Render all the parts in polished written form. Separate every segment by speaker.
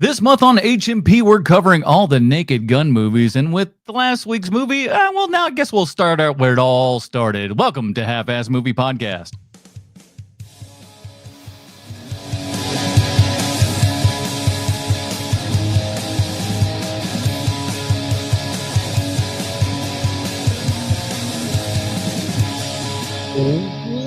Speaker 1: This month on HMP, we're covering all the Naked Gun movies, and with the last week's movie, now I guess we'll start out where it all started. Welcome to Half-Ass Movie Podcast.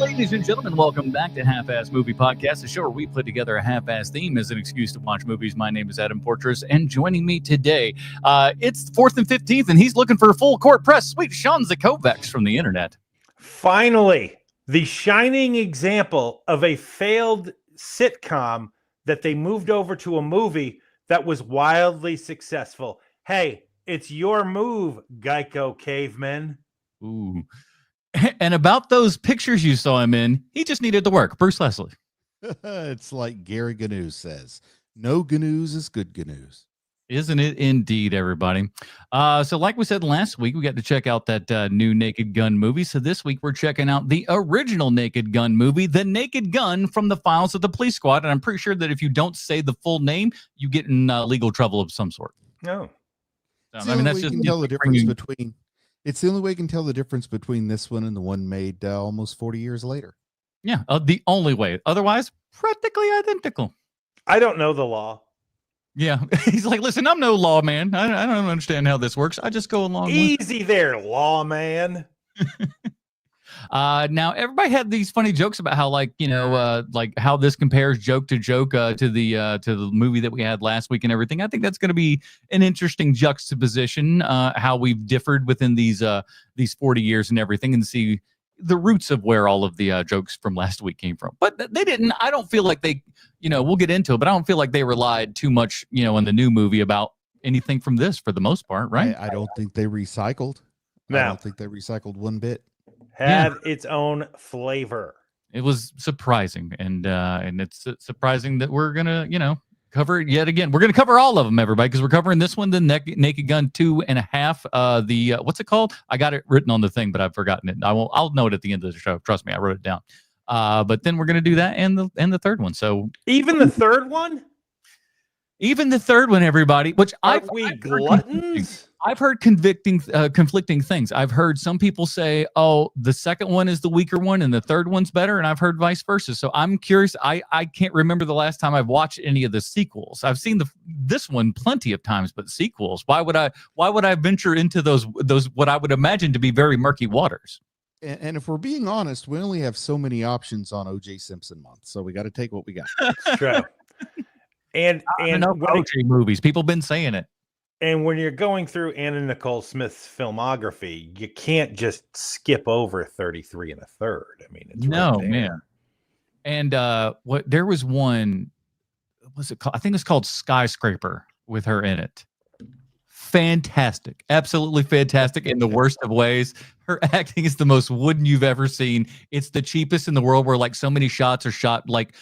Speaker 1: Ladies and gentlemen, welcome back to Half-Ass Movie Podcast, the show where we put together a half-ass theme as an excuse to watch movies. My name is Adam Portress, and joining me today, it's 4th and 15th, and he's looking for a full court press. Sweet Sean Zakovacs from the internet.
Speaker 2: Finally, the shining example of a failed sitcom that they moved over to a movie that was wildly successful. Hey, it's your move, Geico cavemen.
Speaker 1: Ooh. And about those pictures you saw him in, he just needed to work. Bruce Leslie.
Speaker 3: It's like Gary Gnu says, no gnu's is good gnu's.
Speaker 1: Isn't it indeed, everybody? So like we said last week, we got to check out that new Naked Gun movie. So this week, we're checking out the original Naked Gun movie, The Naked Gun from the Files of the Police Squad. And I'm pretty sure that if you don't say the full name, you get in legal trouble of some sort.
Speaker 2: No.
Speaker 3: I mean, that's just tell the difference between... It's the only way you can tell the difference between this one and the one made almost 40 years later.
Speaker 1: Yeah, the only way. Otherwise, practically identical.
Speaker 2: I don't know the law.
Speaker 1: Yeah, he's like, listen, I'm no lawman. I don't understand how this works. I just go along
Speaker 2: Easy
Speaker 1: with
Speaker 2: there, lawman.
Speaker 1: Now, everybody had these funny jokes about how, like how this compares joke to joke to the movie that we had last week and everything. I think that's going to be an interesting juxtaposition, how we've differed within these 40 years and everything, and see the roots of where all of the jokes from last week came from. But they didn't. I don't feel like they, we'll get into it, but I don't feel like they relied too much, in the new movie about anything from this for the most part, right?
Speaker 3: I don't think they recycled.
Speaker 2: No.
Speaker 3: I don't think they recycled one bit.
Speaker 2: Had its own flavor.
Speaker 1: It was surprising, and it's surprising that we're gonna, cover it yet again. We're gonna cover all of them, everybody, because we're covering this one, the Naked Gun 2.5. The what's it called? I got it written on the thing, but I've forgotten it. I'll know it at the end of the show. Trust me, I wrote it down. But then we're gonna do that and the third one. So
Speaker 2: even the third one.
Speaker 1: Even the third one, everybody, which I've
Speaker 2: gluttons?
Speaker 1: I've heard conflicting things. I've heard some people say, oh, the second one is the weaker one and the third one's better. And I've heard vice versa. So I'm curious. I can't remember the last time I've watched any of the sequels. I've seen this one plenty of times, but sequels, why would I venture into those what I would imagine to be very murky waters?
Speaker 3: And if we're being honest, we only have so many options on O.J. Simpson month. So we got to take what we got.
Speaker 2: True. And
Speaker 1: OJ movies, people been saying it.
Speaker 2: And when you're going through Anna Nicole Smith's filmography, you can't just skip over 33 1/3. I mean, it's
Speaker 1: no,
Speaker 2: right
Speaker 1: man. And there was one, what's it called? I think it's called Skyscraper with her in it. Fantastic. Absolutely fantastic in the worst of ways. Her acting is the most wooden you've ever seen. It's the cheapest in the world, where like so many shots are shot like,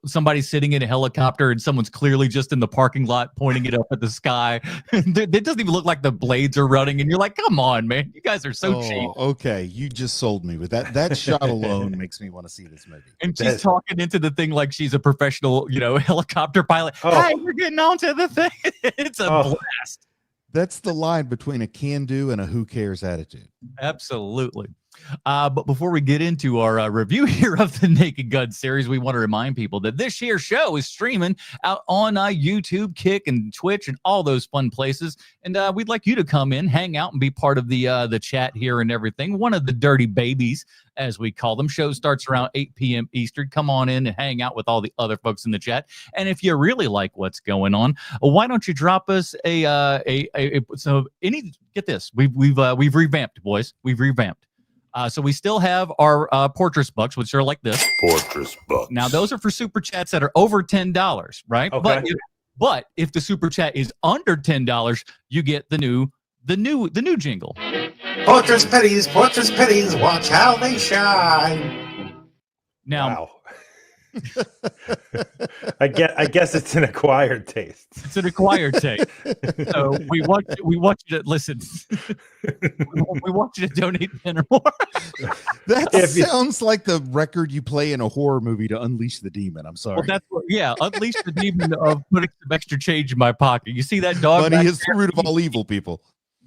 Speaker 1: somebody's sitting in a helicopter and someone's clearly just in the parking lot pointing it up at the sky. It doesn't even look like the blades are running. And you're like, come on, man. You guys are so cheap.
Speaker 3: Okay. You just sold me with that. That shot alone makes me want to see this movie.
Speaker 1: And she's talking into the thing like she's a professional, hey, we're getting onto the thing. It's a blast.
Speaker 3: That's the line between a can-do and a who cares attitude.
Speaker 1: Absolutely. But before we get into our review here of the Naked Gun series, we want to remind people that this here show is streaming out on YouTube, Kick, and Twitch, and all those fun places. And we'd like you to come in, hang out, and be part of the chat here and everything. One of the dirty babies, as we call them. Show starts around 8 p.m. Eastern. Come on in and hang out with all the other folks in the chat. And if you really like what's going on, why don't you drop us get this. We've revamped, boys. We've revamped. So we still have our Portress Bucks, which are like this.
Speaker 4: Portress Bucks.
Speaker 1: Now, those are for super chats that are over $10, right?
Speaker 2: Okay.
Speaker 1: But if the super chat is under $10, you get the new jingle.
Speaker 4: Portress Pitties, watch how they shine.
Speaker 1: Now,
Speaker 2: wow. I guess it's an acquired taste.
Speaker 1: It's an acquired taste. So we want you to listen. We want you to donate 10 or more.
Speaker 3: That sounds like the record you play in a horror movie to unleash the demon. I'm sorry.
Speaker 1: Well, that's what, unleash the demon of putting some extra change in my pocket. You see that dog?
Speaker 3: Money is the root of all evil, people.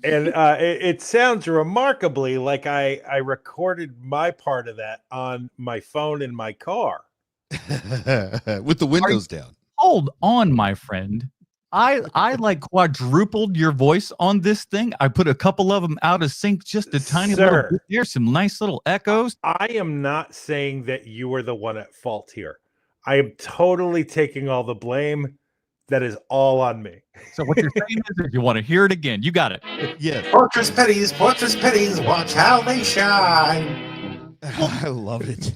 Speaker 2: And it sounds remarkably like I recorded my part of that on my phone in my car.
Speaker 3: With the windows down.
Speaker 1: Hold on, my friend. I like quadrupled your voice on this thing. I put a couple of them out of sync, just a tiny little bit. There's some nice little echoes.
Speaker 2: I am not saying that you are the one at fault here. I am totally taking all the blame. That is all on me.
Speaker 1: So what you're saying is, if you want to hear it again, you got it.
Speaker 3: Yes.
Speaker 4: Fortress pennies, watch how they shine.
Speaker 3: I love it.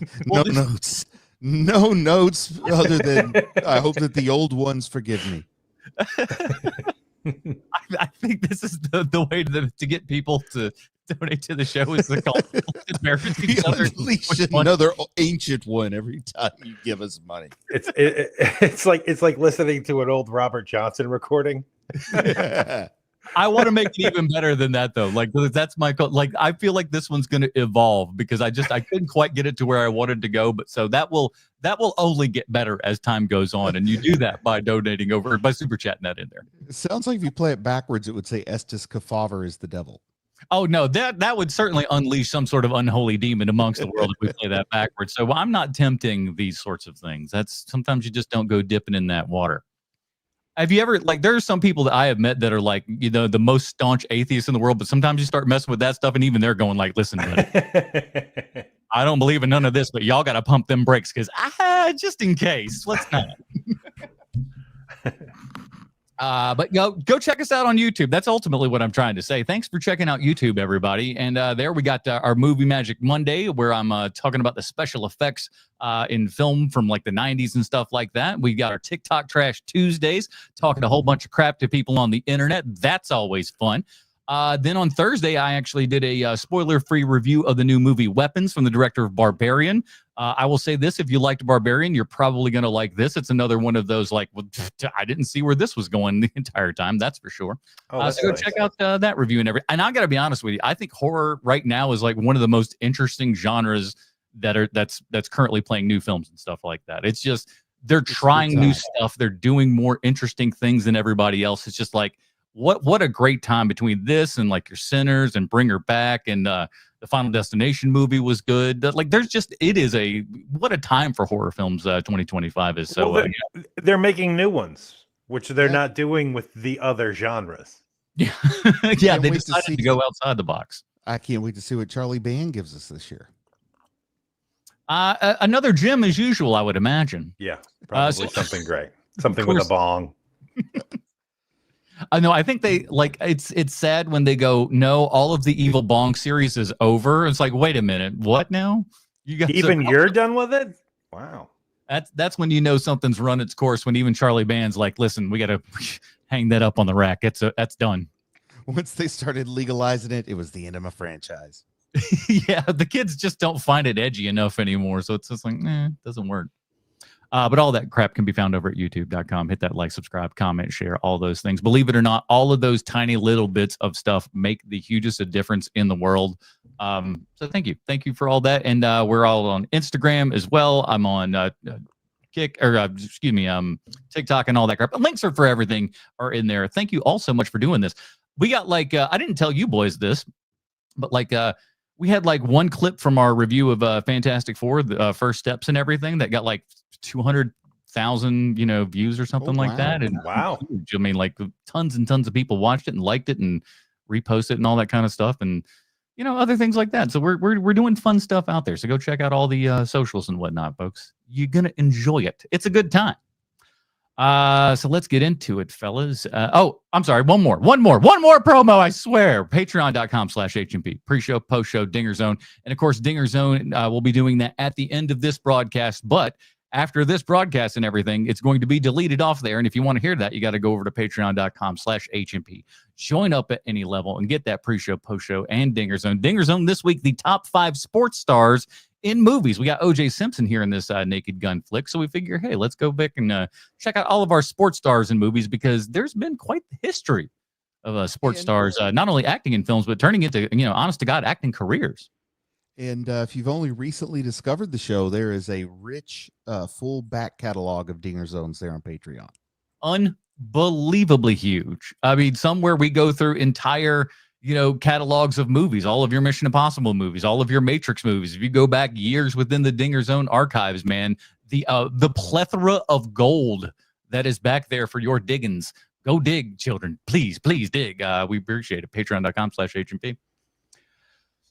Speaker 3: No notes other than I hope that the old ones forgive me.
Speaker 1: I think this is the way to get people to donate to the show is to call
Speaker 3: unleash another ancient one every time you give us money.
Speaker 2: It's like listening to an old Robert Johnson recording.
Speaker 1: I want to make it even better than that, though. Like that's my like. I feel like this one's going to evolve because I couldn't quite get it to where I wanted to go. But so that will only get better as time goes on, and you do that by donating by super chatting that in there.
Speaker 3: It sounds like if you play it backwards, it would say Estes Cafaver is the devil.
Speaker 1: Oh no, that would certainly unleash some sort of unholy demon amongst the world if we play that backwards. So I'm not tempting these sorts of things. That's sometimes you just don't go dipping in that water. Have you ever, like, there are some people that I have met that are like, the most staunch atheists in the world, but sometimes you start messing with that stuff and even they're going like, listen, buddy, I don't believe in none of this, but y'all got to pump them brakes because just in case, let's not. But go check us out on YouTube. That's ultimately what I'm trying to say. Thanks for checking out YouTube, everybody. And there we got our Movie Magic Monday, where I'm talking about the special effects in film from like the 90s and stuff like that. We got our TikTok Trash Tuesdays, talking a whole bunch of crap to people on the internet. That's always fun. Then on Thursday, I actually did a spoiler-free review of the new movie Weapons from the director of Barbarian. I will say this, if you liked Barbarian, you're probably going to like this. It's another one of those, like, well, I didn't see where this was going the entire time. That's for sure. So go check out that review and everything. And I got to be honest with you. I think horror right now is like one of the most interesting genres that's currently playing new films and stuff like that. It's just, they're trying new stuff. They're doing more interesting things than everybody else. It's just like, what a great time between this and like your Sinners and Bring Her Back and the Final Destination movie was good. Like what a time for horror films 2025 is. So
Speaker 2: well, they're making new ones, which they're not doing with the other genres.
Speaker 1: Yeah. Yeah, they decided to go outside the box.
Speaker 3: I can't wait to see what Charlie Band gives us this year.
Speaker 1: Another gem as usual, I would imagine.
Speaker 2: Yeah, probably something great. Something with a bong.
Speaker 1: No, I think they like it's sad when they go, no, all of the Evil Bong series is over. It's like, wait a minute, what now? You guys
Speaker 2: you're done with it? Wow.
Speaker 1: That's when you know something's run its course, when even Charlie Band's like, listen, we gotta hang that up on the rack. That's done.
Speaker 3: Once they started legalizing it, it was the end of my franchise.
Speaker 1: Yeah, the kids just don't find it edgy enough anymore. So it's just like, it doesn't work. But all that crap can be found over at youtube.com. Hit that like, subscribe, comment, share, all those things. Believe it or not, all of those tiny little bits of stuff make the hugest of difference in the world. So thank you. Thank you for all that. And we're all on Instagram as well. I'm on TikTok and all that crap. Links are for everything are in there. Thank you all so much for doing this. We got like, I didn't tell you boys this, but like, we had like one clip from our review of Fantastic Four, the first steps and everything that got like 200,000, views or something like that. And
Speaker 2: wow.
Speaker 1: I mean, like tons and tons of people watched it and liked it and reposted it and all that kind of stuff. And, other things like that. So we're doing fun stuff out there. So go check out all the socials and whatnot, folks. You're going to enjoy it. It's a good time. So let's get into it, fellas. I'm sorry. One more promo, I swear. Patreon.com/HMP. Pre-show, post-show, Dinger Zone. And of course, Dinger Zone, we'll be doing that at the end of this broadcast. But after this broadcast and everything, it's going to be deleted off there. And if you want to hear that, you got to go over to patreon.com/HMP. Join up at any level and get that pre-show, post-show, and Dinger Zone. Dinger Zone this week, the top 5 sports stars in movies. We got O.J. Simpson here in this Naked Gun flick, so we figure, hey, let's go back and check out all of our sports stars in movies, because there's been quite the history of sports stars not only acting in films but turning into, honest to God, acting careers.
Speaker 3: And if you've only recently discovered the show, there is a rich full back catalog of Dinger Zones there on Patreon.
Speaker 1: Unbelievably huge. I mean, somewhere we go through entire catalogs of movies, all of your Mission Impossible movies, all of your Matrix movies. If you go back years within the Dinger Zone archives, man, the plethora of gold that is back there for your diggins. Go dig, children. Please dig. We appreciate it. Patreon.com/HMP.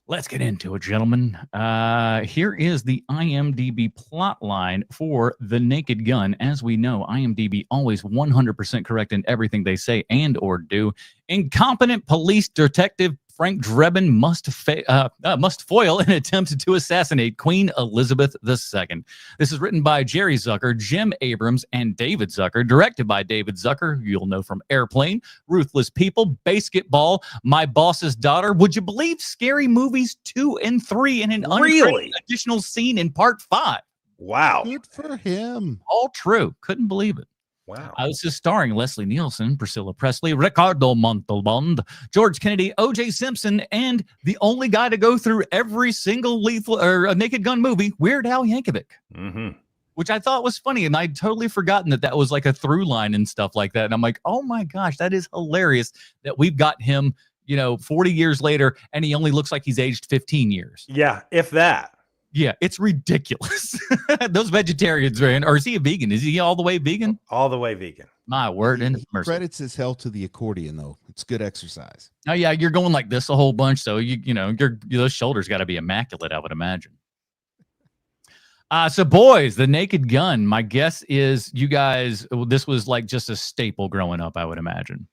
Speaker 1: Let's get into it, gentlemen. Here is the IMDb plot line for The Naked Gun. As we know, IMDb always 100% correct in everything they say and or do. Incompetent police detective Frank Drebin must foil an attempt to assassinate Queen Elizabeth II. This is written by Jerry Zucker, Jim Abrams, and David Zucker. Directed by David Zucker, who you'll know from Airplane, Ruthless People, Basketball, My Boss's Daughter. Would you believe Scary Movies 2 and 3 in an uncredited additional scene in Part 5?
Speaker 2: Wow.
Speaker 3: Good for him.
Speaker 1: All true. Couldn't believe it.
Speaker 2: Wow.
Speaker 1: This is starring Leslie Nielsen, Priscilla Presley, Ricardo Montalban, George Kennedy, O.J. Simpson, and the only guy to go through every single Naked Gun movie, Weird Al Yankovic, which I thought was funny, and I'd totally forgotten that was like a through line and stuff like that. And I'm like, oh my gosh, that is hilarious that we've got him, 40 years later, and he only looks like he's aged 15 years.
Speaker 2: Yeah, if that.
Speaker 1: Yeah, it's ridiculous. Those vegetarians, man. Or is he a vegan? Is he all the way vegan?
Speaker 2: All the way vegan.
Speaker 1: My word.
Speaker 3: He credits his hell to the accordion, though. It's good exercise.
Speaker 1: Oh, yeah, you're going like this a whole bunch, so those shoulders got to be immaculate, I would imagine. So, boys, The Naked Gun. My guess is you guys, this was like just a staple growing up, I would imagine.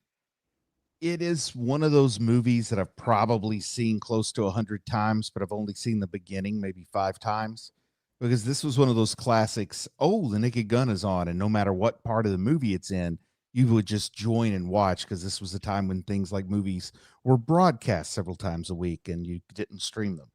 Speaker 3: It is one of those movies that I've probably seen close to 100 times, but I've only seen the beginning maybe 5 times, because this was one of those classics. Oh, The Naked Gun is on, and no matter what part of the movie it's in, you would just join and watch, because this was a time when things like movies were broadcast several times a week and you didn't stream them.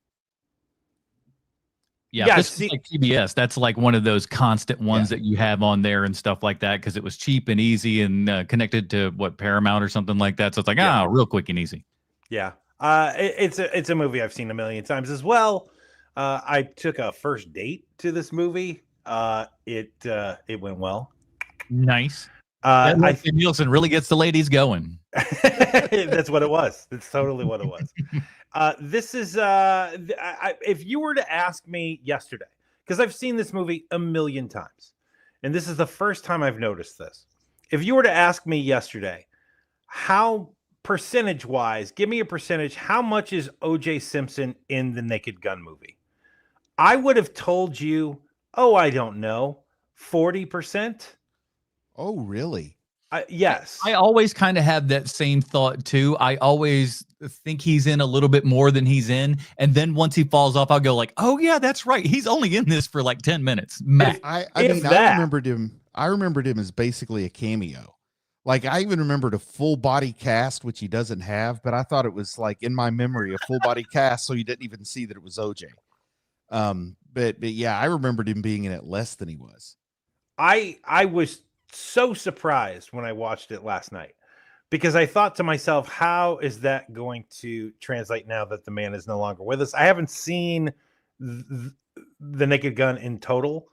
Speaker 1: Yeah, this is like TBS. That's like one of those constant ones that you have on there and stuff like that, because it was cheap and easy and connected to Paramount or something like that. So it's like, real quick and easy.
Speaker 2: Yeah, it's a movie I've seen a million times as well. I took a first date to this movie. It went well.
Speaker 1: Nice. Nielsen really gets the ladies going.
Speaker 2: That's what it was. That's totally what it was. This is if you were to ask me yesterday, because I've seen this movie a million times, and this is the first time I've noticed this. If you were to ask me yesterday, how percentage-wise, give me a percentage, how much is O.J. Simpson in the Naked Gun movie? I would have told you, I don't know, 40%.
Speaker 3: Oh, really?
Speaker 2: Yes.
Speaker 1: I always kind of have that same thought too. I always think he's in a little bit more than he's in, and then once he falls off, I'll go like, "Oh yeah, that's right. He's only in this for like 10 minutes." Max.
Speaker 3: I remembered him as basically a cameo. Like, I even remembered a full body cast, which he doesn't have, but I thought it was like in my memory a full body cast, so you didn't even see that it was OJ. But yeah, I remembered him being in it less than he was.
Speaker 2: I was so surprised when I watched it last night, because I thought to myself, how is that going to translate now that the man is no longer with us? I haven't seen the Naked Gun in total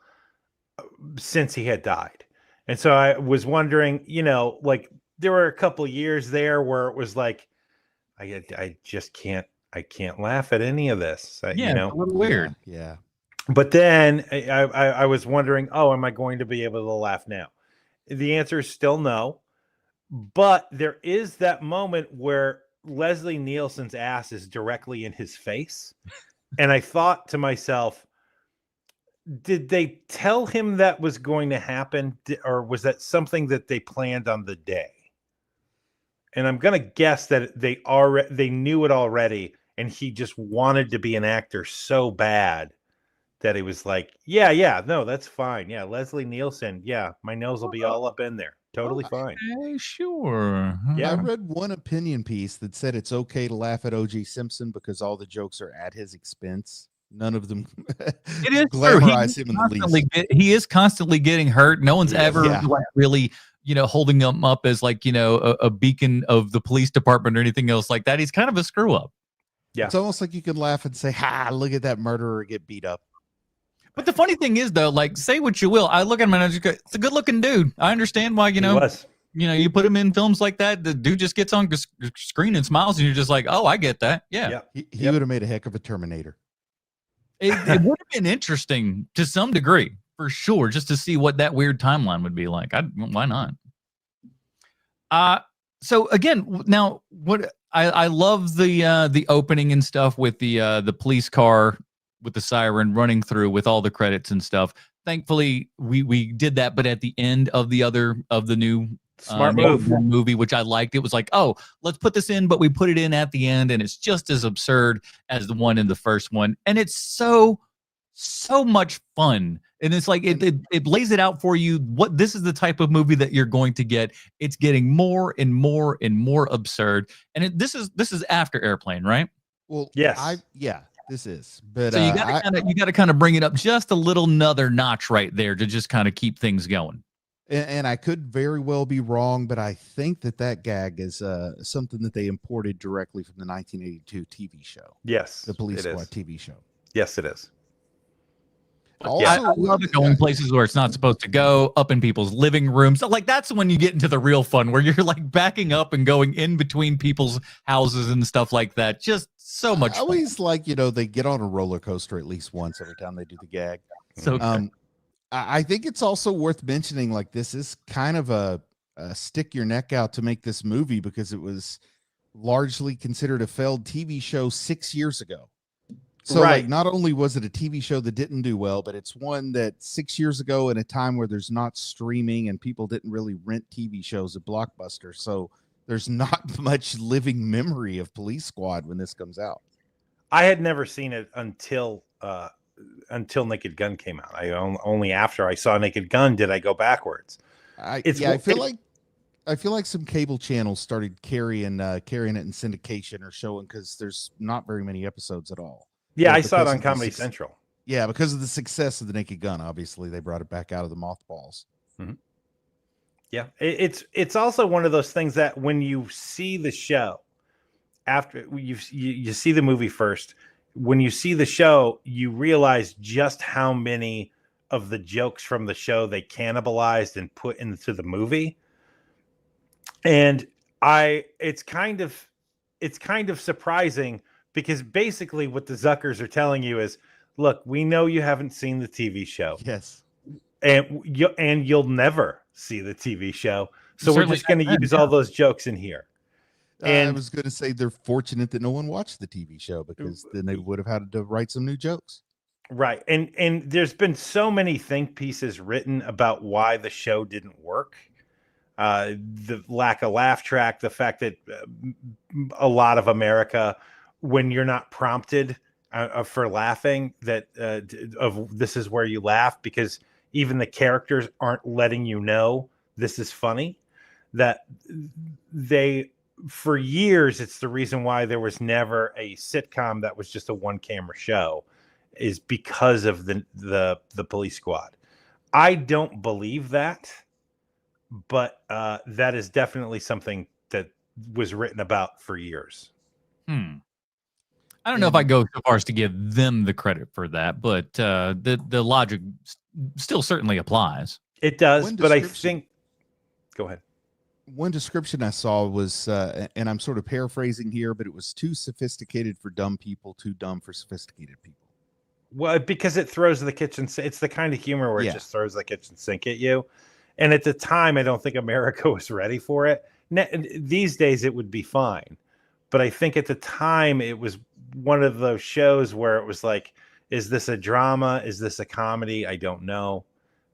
Speaker 2: since he had died. And so I was wondering, like, there were a couple years there where it was like, I just can't laugh at any of this.
Speaker 1: A little weird.
Speaker 3: Yeah.
Speaker 2: But then I was wondering, am I going to be able to laugh now? The answer is still no. But there is that moment where Leslie Nielsen's ass is directly in his face. And I thought to myself, did they tell him that was going to happen? Or was that something that they planned on the day? And I'm going to guess that they knew it already. And he just wanted to be an actor so bad that he was like, no, that's fine. Yeah, Leslie Nielsen. Yeah, my nose will be all up in there. Totally fine.
Speaker 1: Okay, sure.
Speaker 3: Yeah, I read one opinion piece that said it's okay to laugh at O.J. Simpson because all the jokes are at his expense. None of them
Speaker 1: It is true.
Speaker 3: glamorize him in the least.
Speaker 1: He is constantly getting hurt. No one's ever
Speaker 3: Yeah.
Speaker 1: like, really, holding him up as like, a beacon of the police department or anything else like that. He's kind of a screw up.
Speaker 2: Yeah.
Speaker 3: It's almost like you can laugh and say, "Ha! Look at that murderer get beat up."
Speaker 1: But the funny thing is, though, like, say what you will, I look at him and I just go, it's a good looking dude. I understand why,
Speaker 2: He was.
Speaker 1: you put him in films like that, the dude just gets on screen and smiles, and you're just like, oh, I get that. Yeah.
Speaker 3: He would have made a heck of a Terminator.
Speaker 1: It would have been interesting to some degree, for sure, just to see what that weird timeline would be like. Why not? So again, now what I love the opening and stuff with the police car with the siren running through with all the credits and stuff. Thankfully, we did that, but at the end of the new
Speaker 2: Smart move.
Speaker 1: movie, which I liked. It was like, oh, let's put this in, but we put it in at the end, and it's just as absurd as the one in the first one, and it's so much fun. And it's like it lays it out for you. What this is the type of movie that you're going to get. It's getting more and more and more absurd, and this is after Airplane, right?
Speaker 3: Well,
Speaker 2: yes,
Speaker 3: this is. But
Speaker 1: so you got to kind of bring it up just a little another notch right there to just kind of keep things going.
Speaker 3: And I could very well be wrong, but I think that gag is something that they imported directly from the 1982 TV show.
Speaker 2: Yes,
Speaker 3: the Police Squad TV show.
Speaker 2: Yes, it is.
Speaker 3: Also,
Speaker 1: I love it going places where it's not supposed to go, up in people's living rooms. So, like, that's when you get into the real fun, where you're like backing up and going in between people's houses and stuff like that. Just so much fun.
Speaker 3: I always like, they get on a roller coaster at least once every time they do the gag.
Speaker 1: So
Speaker 3: I think it's also worth mentioning, like, this is kind of a stick your neck out to make this movie, because it was largely considered a failed TV show 6 years ago. So,
Speaker 2: right.
Speaker 3: like, not only was it a TV show that didn't do well, but it's one that 6 years ago, in a time where there's not streaming and people didn't really rent TV shows at Blockbuster. So there's not much living memory of Police Squad when this comes out.
Speaker 2: I had never seen it until Naked Gun came out. Only after I saw Naked Gun did I go backwards.
Speaker 3: I feel like some cable channels started carrying it in syndication or showing, because there's not very many episodes at all.
Speaker 2: Yeah, I saw it on Comedy Central.
Speaker 3: Yeah, because of the success of the Naked Gun, obviously they brought it back out of the mothballs.
Speaker 2: Mm-hmm. Yeah, it's also one of those things that when you see the show, after you see the movie first, when you see the show, you realize just how many of the jokes from the show they cannibalized and put into the movie. And it's kind of surprising, because basically what the Zuckers are telling you is, look, we know you haven't seen the TV show.
Speaker 3: Yes.
Speaker 2: And you'll never see the TV show. So we're just going to use all those jokes in here. And
Speaker 3: I was going to say they're fortunate that no one watched the TV show, because then they would have had to write some new jokes.
Speaker 2: Right. And there's been so many think pieces written about why the show didn't work. The lack of laugh track, the fact that a lot of America, when you're not prompted for laughing, that this is where you laugh, because even the characters aren't letting you know this is funny, that for years, it's the reason why there was never a sitcom that was just a one camera show, is because of the Police Squad. I don't believe that, but that is definitely something that was written about for years.
Speaker 1: I don't know if I go so far as to give them the credit for that, but the logic still certainly applies.
Speaker 2: It does, but I think. Go ahead.
Speaker 3: One description I saw was, and I'm sort of paraphrasing here, but it was too sophisticated for dumb people, too dumb for sophisticated people.
Speaker 2: Well, because it throws the kitchen. It's the kind of humor where it just throws the kitchen sink at you. And at the time, I don't think America was ready for it. These days, it would be fine. But I think at the time, it was one of those shows where it was like, is this a drama? Is this a comedy? I don't know.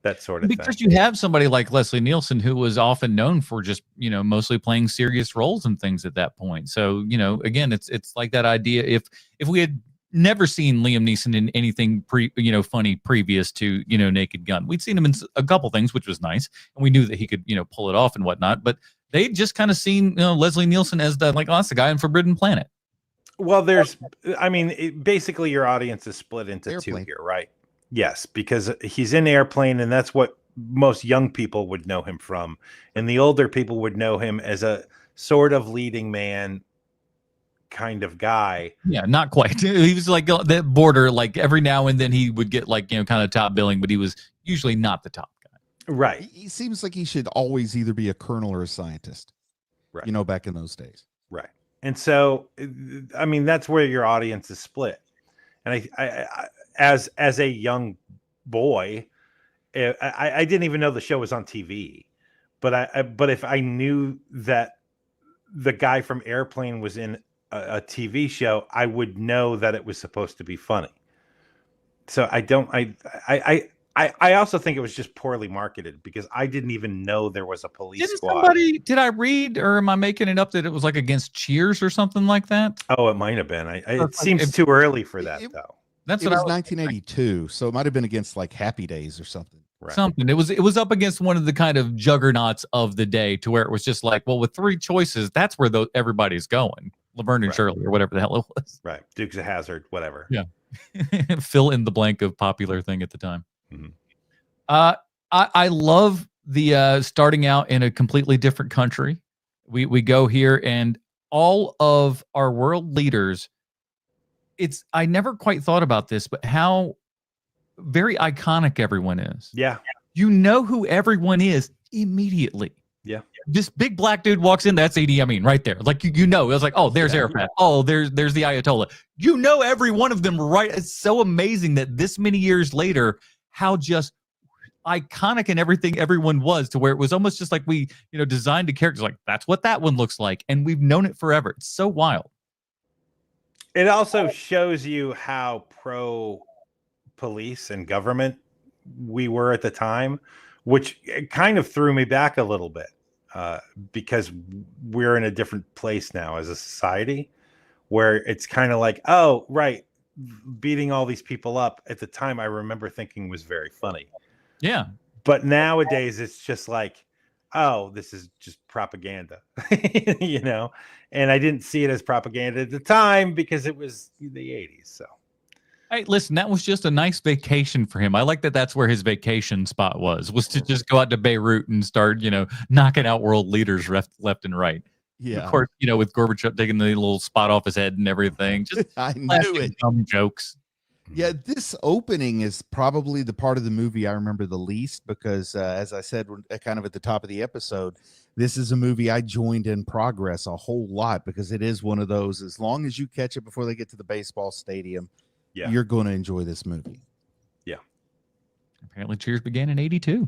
Speaker 2: That sort of thing.
Speaker 1: Because you have somebody like Leslie Nielsen, who was often known for just, mostly playing serious roles and things at that point. So, again, it's like that idea. If we had never seen Liam Neeson in anything funny previous to, Naked Gun, we'd seen him in a couple things, which was nice. And we knew that he could, pull it off and whatnot. But they'd just kind of seen, Leslie Nielsen as that's the guy in Forbidden Planet.
Speaker 2: Well, basically your audience is split into two
Speaker 3: Airplane.
Speaker 2: here, right? Yes, because he's in Airplane, and that's what most young people would know him from, and the older people would know him as a sort of leading man kind of guy.
Speaker 1: Yeah, not quite. He was like that border. Like every now and then he would get like kind of top billing, but he was usually not the top guy.
Speaker 2: Right.
Speaker 3: He seems like he should always either be a colonel or a scientist.
Speaker 2: Right.
Speaker 3: Back in those days.
Speaker 2: Right. And so, that's where your audience is split. And I as a young boy, I didn't even know the show was on TV, but if I knew that the guy from Airplane was in a TV show, I would know that it was supposed to be funny. So I also think it was just poorly marketed because I didn't even know there was a police squad.
Speaker 1: Did I read, or am I making it up that it was like against Cheers or something like that?
Speaker 2: Oh, it might have been. It seems too early for that, though.
Speaker 1: That's
Speaker 3: it
Speaker 1: what
Speaker 3: was 1982, so it might have been against like Happy Days or something.
Speaker 2: Right.
Speaker 1: Something. It was up against one of the kind of juggernauts of the day, to where it was just like, well, with three choices, that's where everybody's going. Laverne and
Speaker 2: Right.
Speaker 1: Shirley, or whatever the hell it was.
Speaker 2: Right. Dukes of Hazzard, whatever.
Speaker 1: Yeah. Fill in the blank of popular thing at the time.
Speaker 2: Mhm.
Speaker 1: I love the starting out in a completely different country. We go here, and all of our world leaders. I never quite thought about this, but how very iconic everyone is.
Speaker 2: Yeah.
Speaker 1: You know who everyone is immediately.
Speaker 2: Yeah.
Speaker 1: This big black dude walks in, that's Idi Amin right there. Like, it was like, oh, there's Arafat. Oh, there's the Ayatollah. You know every one of them, right? It's so amazing that this many years later, how just iconic and everything everyone was, to where it was almost just like we, designed a character like, that's what that one looks like. And we've known it forever. It's so wild.
Speaker 2: It also shows you how pro police and government we were at the time, which kind of threw me back a little bit because we're in a different place now as a society, where it's kind of like, oh, right, beating all these people up at the time, I remember thinking was very funny.
Speaker 1: Yeah.
Speaker 2: But nowadays it's just like, oh, this is just propaganda, and I didn't see it as propaganda at the time because it was the 80s. So,
Speaker 1: hey, listen, that was just a nice vacation for him. I like that. That's where his vacation spot was to just go out to Beirut and start, knocking out world leaders left and right.
Speaker 3: Yeah.
Speaker 1: Of course, with Gorbachev taking the little spot off his head and everything. Just
Speaker 3: I knew it.
Speaker 1: Dumb jokes.
Speaker 3: Yeah, this opening is probably the part of the movie I remember the least because, as I said, kind of at the top of the episode, this is a movie I joined in progress a whole lot because it is one of those, as long as you catch it before they get to the baseball stadium, you're going to enjoy this movie.
Speaker 2: Yeah.
Speaker 1: Apparently Cheers began in 82.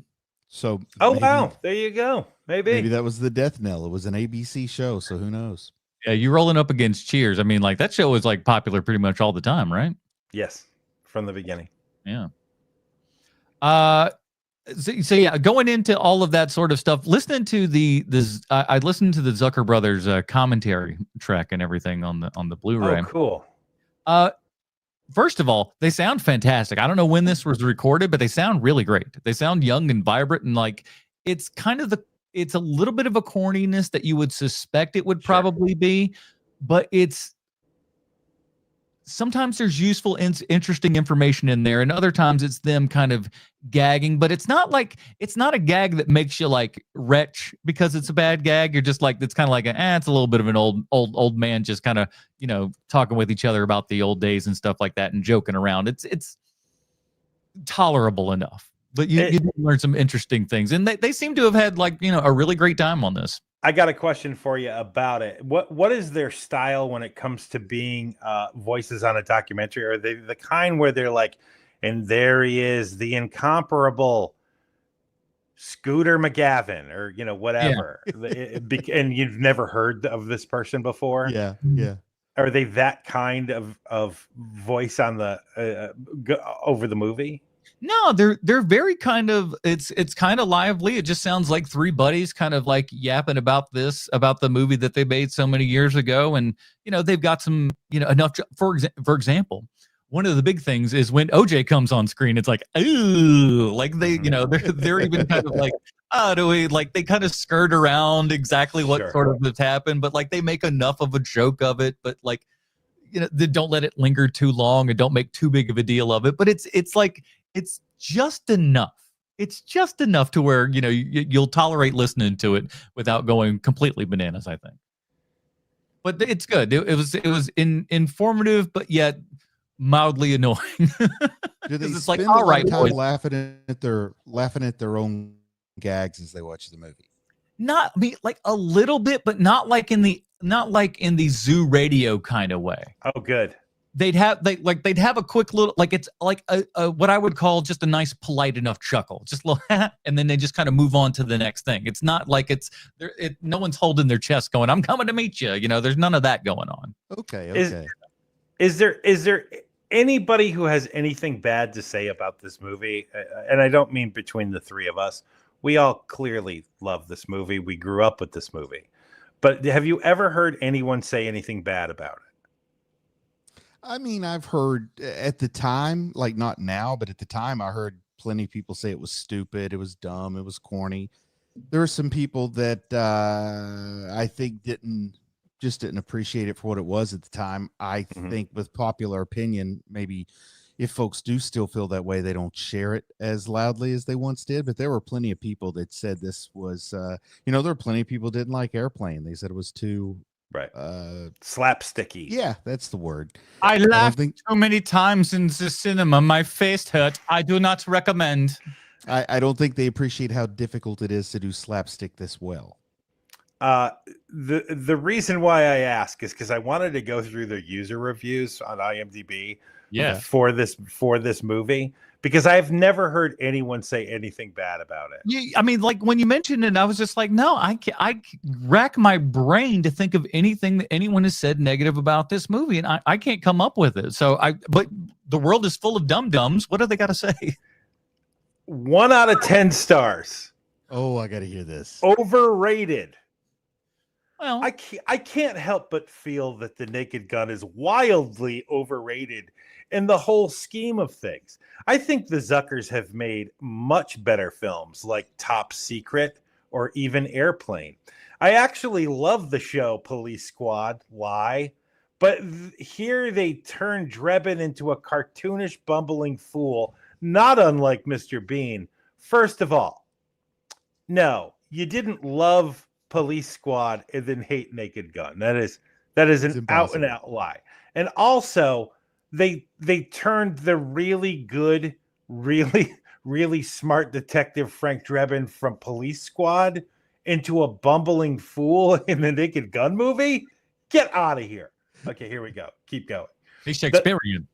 Speaker 3: So,
Speaker 2: wow, there you go. Maybe
Speaker 3: that was the death knell. It was an ABC show, so who knows?
Speaker 1: Yeah, you're rolling up against Cheers. I mean, like, that show was like popular pretty much all the time, right?
Speaker 2: Yes, from the beginning.
Speaker 1: Yeah. So yeah, going into all of that sort of stuff, listening to I listened to the Zucker brothers commentary track and everything on the Blu-ray.
Speaker 2: Oh, cool.
Speaker 1: First of all, they sound fantastic. I don't know when this was recorded, but they sound really great. They sound young and vibrant, and like it's a little bit of a corniness that you would suspect it would probably be, but sometimes there's useful, interesting information in there, and other times it's them kind of gagging. But it's not a gag that makes you like retch because it's a bad gag. You're just like, it's kind of like it's a little bit of an old man just kind of talking with each other about the old days and stuff like that and joking around. It's tolerable enough, but you learn some interesting things, and they seem to have had like a really great time on this.
Speaker 2: I got a question for you about it. What is their style when it comes to being voices on a documentary? Are they the kind where they're like, and there he is, the incomparable Scooter McGavin, or whatever, and you've never heard of this person before?
Speaker 3: Yeah.
Speaker 2: Are they that kind of voice on the over the movie?
Speaker 1: No, they're very kind of, it's kind of lively. It just sounds like three buddies kind of like yapping about the movie that they made so many years ago. And, they've got some, enough, for example, one of the big things is when OJ comes on screen, it's like, ooh, like they, they're even kind of like, they kind of skirt around exactly what sort of has happened, but like they make enough of a joke of it. But like, don't let it linger too long and don't make too big of a deal of it. But it's just enough. It's just enough to where, you'll tolerate listening to it without going completely bananas, I think. But it's good. It was informative, but yet mildly annoying.
Speaker 3: Do they
Speaker 1: it's
Speaker 3: spend
Speaker 1: like,
Speaker 3: a
Speaker 1: all
Speaker 3: lot
Speaker 1: right,
Speaker 3: of time
Speaker 1: boys.
Speaker 3: laughing at their own gags as they watch the movie?
Speaker 1: Not like a little bit, but not like in the Zoo Radio kind of way.
Speaker 2: Oh, good.
Speaker 1: They'd have a quick little, like, it's like a what I would call just a nice polite enough chuckle, just a little, and then they just kind of move on to the next thing. It's not like no one's holding their chest going, I'm coming to meet you. There's none of that going on.
Speaker 3: Okay.
Speaker 2: Is there anybody who has anything bad to say about this movie? And I don't mean between the three of us. We all clearly love this movie. We grew up with this movie. But have you ever heard anyone say anything bad about it?
Speaker 3: I mean, I've heard at the time, like not now, but at the time, I heard plenty of people say it was stupid, it was dumb, it was corny. There were some people that I think didn't appreciate it for what it was at the time. I think with popular opinion, maybe if folks do still feel that way, they don't share it as loudly as they once did. But there were plenty of people that said this was, there were plenty of people didn't like Airplane. They said it was too
Speaker 2: slapsticky.
Speaker 3: Yeah, that's the word.
Speaker 1: I laughed too many times in the cinema. My face hurt. I do not recommend.
Speaker 3: I don't think they appreciate how difficult it is to do slapstick this well.
Speaker 2: The reason why I ask is because I wanted to go through the user reviews on IMDb for this movie, because I've never heard anyone say anything bad about it.
Speaker 1: I mean, like when you mentioned it, I was just like, no, I rack my brain to think of anything that anyone has said negative about this movie, and I can't come up with it. But the world is full of dum-dums. What do they got to say?
Speaker 2: 1 out of 10 stars.
Speaker 3: Oh, I got to hear this.
Speaker 2: Overrated.
Speaker 1: Well,
Speaker 2: I can't help but feel that The Naked Gun is wildly overrated in the whole scheme of things. I think the Zuckers have made much better films like Top Secret or even Airplane. I actually love the show Police Squad, but here they turn Drebin into a cartoonish bumbling fool, not unlike Mr. Bean. First of all, no, you didn't love Police Squad and then hate Naked Gun. That is an out and out lie. And also, they turned the really good, really, really smart detective Frank Drebin from Police Squad into a bumbling fool in the Naked Gun movie. Get out of here. Okay, here we go. Keep going.
Speaker 1: He's Shakespearean.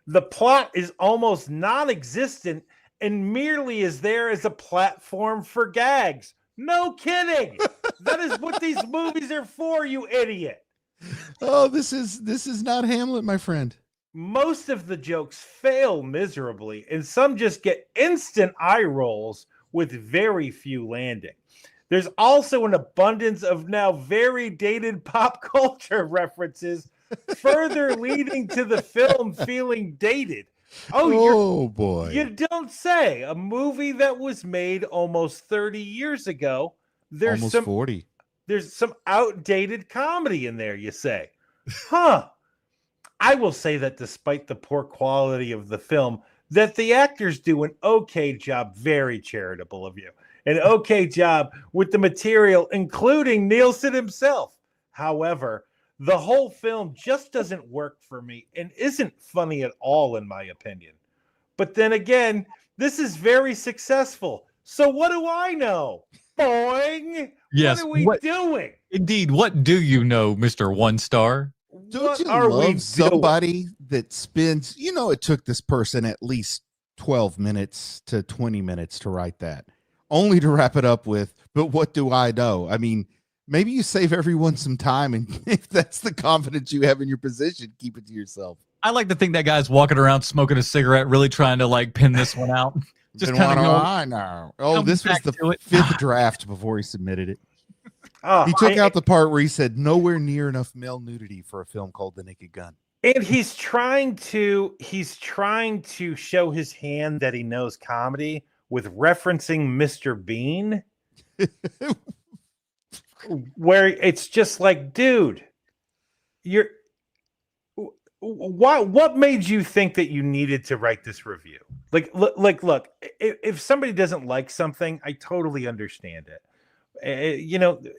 Speaker 2: The plot is almost non-existent and merely is there as a platform for gags. No kidding. That is what these movies are for, you idiot.
Speaker 3: Oh, this is not Hamlet, my friend.
Speaker 2: Most of the jokes fail miserably, and some just get instant eye rolls with very few landing. There's also an abundance of now very dated pop culture references, further leading to the film feeling dated.
Speaker 3: Oh boy.
Speaker 2: You don't say. A movie that was made almost 30 years ago. There's
Speaker 3: almost 40.
Speaker 2: There's some outdated comedy in there, you say. Huh. I will say that despite the poor quality of the film, that the actors do an okay job, very charitable of you, an okay job with the material, including Nielsen himself. However, the whole film just doesn't work for me and isn't funny at all, in my opinion. But then again, this is very successful. So what do I know? Boing!
Speaker 1: Yes.
Speaker 2: What are we doing?
Speaker 1: Indeed. What do you know, Mr. One Star?
Speaker 3: Don't you love somebody that spends, it took this person at least 12 minutes to 20 minutes to write that, only to wrap it up with, but what do I know? I mean, maybe you save everyone some time, and if that's the confidence you have in your position, keep it to yourself.
Speaker 1: I like to think that guy's walking around smoking a cigarette, really trying to pin this one out. Just kind of going,
Speaker 3: I know. Oh, this was the fifth draft before he submitted it. He took out the part where he said nowhere near enough male nudity for a film called The Naked Gun.
Speaker 2: And he's trying to show his hand that he knows comedy with referencing Mr. Bean. Where it's just like, dude, what made you think that you needed to write this review? Look, if somebody doesn't like something, I totally understand it.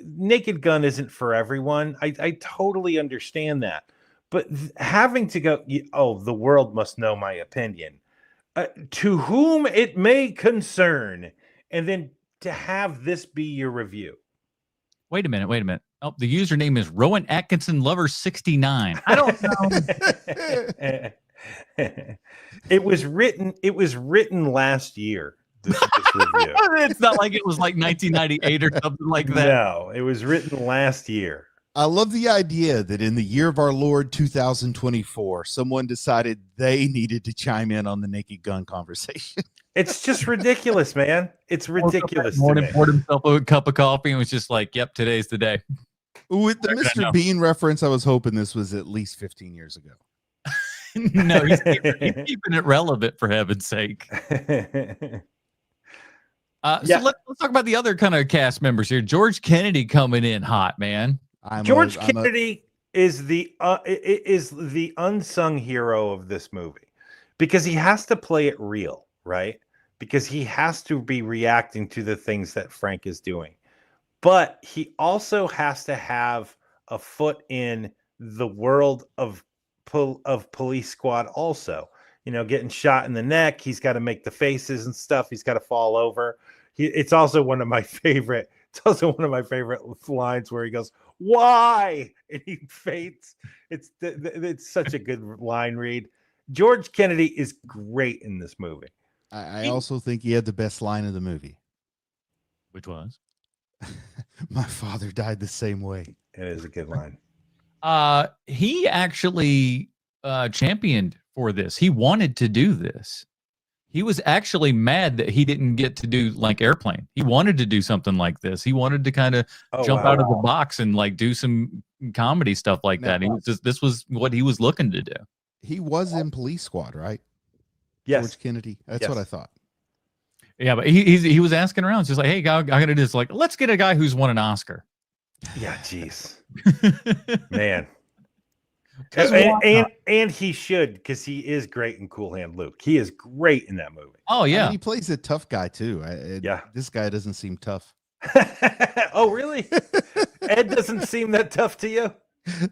Speaker 2: Naked Gun isn't for everyone. I totally understand that. But having to go, the world must know my opinion. To whom it may concern, and then to have this be your review.
Speaker 1: Wait a minute. Oh, the username is Rowan Atkinson Lover 69. I don't
Speaker 2: know. It was written last year. This review.
Speaker 1: It's not like it was like 1998 or something like that.
Speaker 2: No, it was written last year.
Speaker 3: I love the idea that in the year of our Lord 2024, someone decided they needed to chime in on the Naked Gun conversation.
Speaker 2: It's just ridiculous, man. It's ridiculous.
Speaker 1: Morning, poured himself a cup of coffee and was just like, "Yep, today's the day."
Speaker 3: With the Mr. Bean reference, I was hoping this was at least 15 years ago.
Speaker 1: No, he's keeping it relevant, for heaven's sake. So let's talk about the other kind of cast members here. George Kennedy coming in hot, man.
Speaker 2: George Kennedy is the unsung hero of this movie because he has to play it real, right? Because he has to be reacting to the things that Frank is doing. But he also has to have a foot in the world of Police Squad also. Getting shot in the neck, he's got to make the faces and stuff. He's got to fall over. It's also one of my favorite lines where he goes, "Why?" and he faints. It's such a good line read. George Kennedy is great in this movie.
Speaker 3: I also think he had the best line of the movie.
Speaker 1: Which was?
Speaker 3: My father died the same way.
Speaker 2: It is a good line.
Speaker 1: He actually championed for this. He wanted to do this. He was actually mad that he didn't get to do like Airplane. He wanted to do something like this. He wanted to kind of jump out of the box and like do some comedy stuff like that. He was this was what he was looking to do.
Speaker 3: He was in Police Squad, right?
Speaker 2: Yes.
Speaker 3: George Kennedy. That's what I thought.
Speaker 1: Yeah, but he was asking around, just like, "Hey, I gotta do this. Like, let's get a guy who's won an Oscar."
Speaker 2: Yeah, jeez, man. And he should, because he is great in Cool Hand Luke. He is great in that movie.
Speaker 1: Oh yeah,
Speaker 3: he plays a tough guy too. This guy doesn't seem tough.
Speaker 2: Oh really? Ed doesn't seem that tough to you?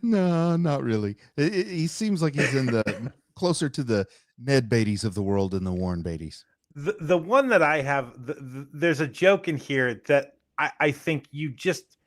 Speaker 3: No, not really. He seems like he's in the closer to the Ned Beatty's of the world than the Warren Beatty's.
Speaker 2: The one that I have, there's a joke in here that I think you just,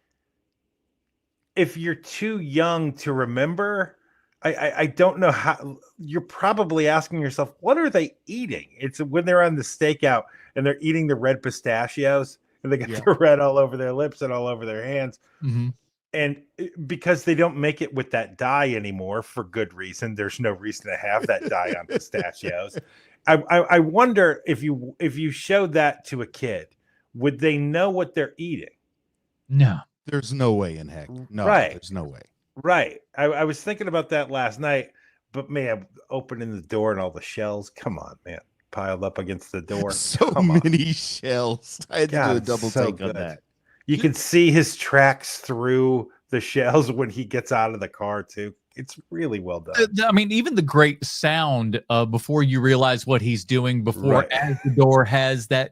Speaker 2: if you're too young to remember, I don't know how. You're probably asking yourself, what are they eating? It's when they're on the stakeout and they're eating the red pistachios and they get the red all over their lips and all over their hands.
Speaker 1: Mm-hmm.
Speaker 2: And because they don't make it with that dye anymore for good reason, there's no reason to have that dye on pistachios. I wonder if you showed that to a kid, would they know what they're eating?
Speaker 1: No.
Speaker 3: There's no way in heck. No,
Speaker 2: right.
Speaker 3: There's no way.
Speaker 2: Right. I was thinking about that last night, but man, opening the door and all the shells, come on, man, piled up against the door.
Speaker 3: So many shells. I had to do a double take on that.
Speaker 2: You can see his tracks through the shells when he gets out of the car too. It's really well done.
Speaker 1: I mean, even the great sound before you realize what he's doing, before as the door has that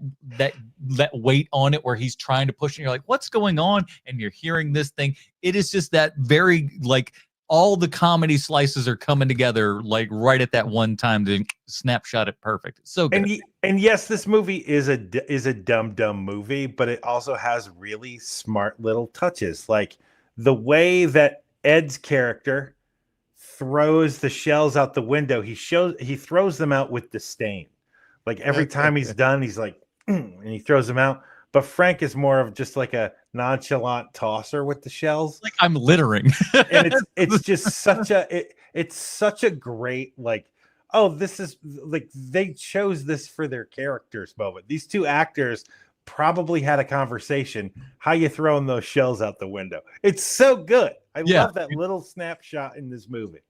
Speaker 1: weight on it where he's trying to push and you're like, what's going on? And you're hearing this thing. It is just that very, like, all the comedy slices are coming together like right at that one time to snapshot it perfect. So good.
Speaker 2: And yes, this movie is a dumb movie, but it also has really smart little touches, like the way that Ed's character throws the shells out the window. He throws them out with disdain. Like every time he's done, he's like, and he throws them out. But Frank is more of just like a nonchalant tosser with the shells.
Speaker 1: Like, I'm littering.
Speaker 2: And it's just it's such a great, like, oh, this is like, they chose this for their characters moment. These two actors probably had a conversation. How you throwing those shells out the window? It's so good. I love that little snapshot in this movie.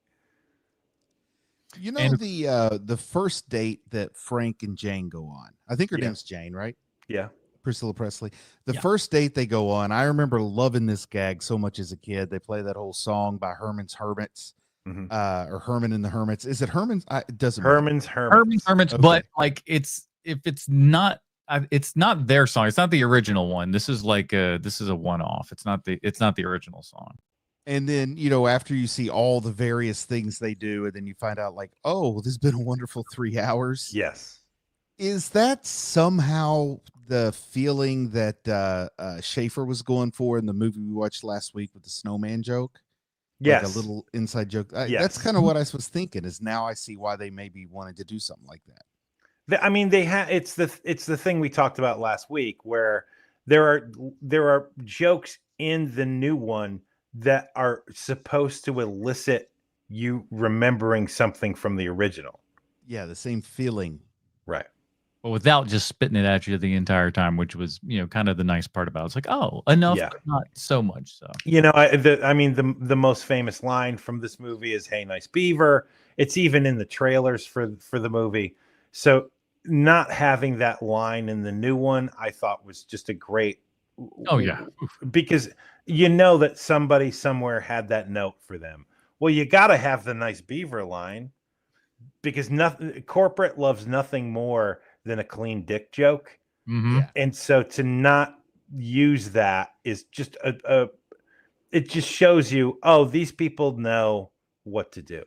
Speaker 3: You know, the first date that Frank and Jane go on, I think her name's Jane, right?
Speaker 2: Yeah.
Speaker 3: Priscilla Presley. The first date they go on, I remember loving this gag so much as a kid. They play that whole song by Herman's Hermits. or Herman and the Hermits. Is it Herman's? It doesn't matter.
Speaker 2: Herman's
Speaker 1: Hermits,
Speaker 3: Okay.
Speaker 1: but like if it's not their song. It's not the original one. This is a one-off. It's not the original song.
Speaker 3: And then, after you see all the various things they do, and then you find out like, oh, this has been a wonderful 3 hours.
Speaker 2: Yes.
Speaker 3: Is that somehow the feeling that Schaefer was going for in the movie we watched last week with the snowman joke?
Speaker 2: Yes.
Speaker 3: Like a little inside joke.
Speaker 2: Yes.
Speaker 3: That's kind of what I was thinking. Is now I see why they maybe wanted to do something like that.
Speaker 2: I mean, it's the thing we talked about last week, where there are jokes in the new one that are supposed to elicit you remembering something from the original.
Speaker 3: Yeah, the same feeling.
Speaker 2: Right.
Speaker 1: But without just spitting it at you the entire time, which was, kind of the nice part about it. It's like, oh, enough,
Speaker 2: Yeah.
Speaker 1: but not so much. So,
Speaker 2: the most famous line from this movie is "Hey, nice beaver." It's even in the trailers for the movie. So not having that line in the new one, I thought was just a great.
Speaker 1: oh yeah,
Speaker 2: Because that somebody somewhere had that note for them. Well, you got to have the nice beaver line, because corporate loves nothing more than a clean dick joke.
Speaker 1: mm-hmm.
Speaker 3: Yeah.
Speaker 2: And so to not use that is just it just shows you, oh, these people know what to do.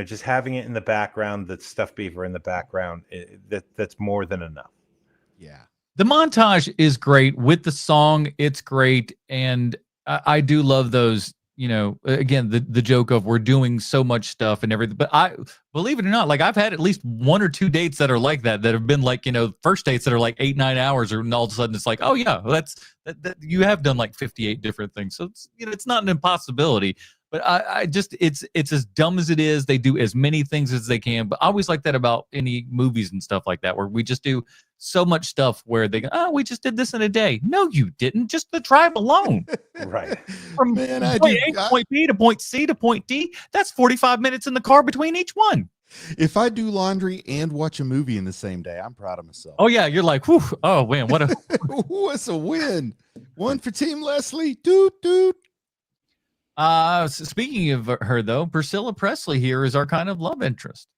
Speaker 2: Just having it in the background, that stuffed beaver in the background, that's more than enough.
Speaker 3: Yeah.
Speaker 1: The montage is great with the song. It's great. And I do love those, again, the joke of we're doing so much stuff and everything. But I believe it or not, like I've had at least 1 or 2 dates that are like that have been like, first dates that are like 8-9 hours, and all of a sudden it's like, oh yeah, that you have done like 58 different things. So it's, it's not an impossibility. But I just, it's as dumb as it is. They do as many things as they can. But I always like that about any movies and stuff like that, where we just do so much stuff where they go, oh, we just did this in a day. No, you didn't. Just the drive alone.
Speaker 2: Right.
Speaker 1: From point A to point B to point C to point D, that's 45 minutes in the car between each one.
Speaker 3: If I do laundry and watch a movie in the same day, I'm proud of myself.
Speaker 1: Oh, yeah. You're like, whew, oh, man, what a...
Speaker 3: What's a win? One for Team Leslie. Doot, doot.
Speaker 1: Speaking of her, though, Priscilla Presley here is our kind of love interest.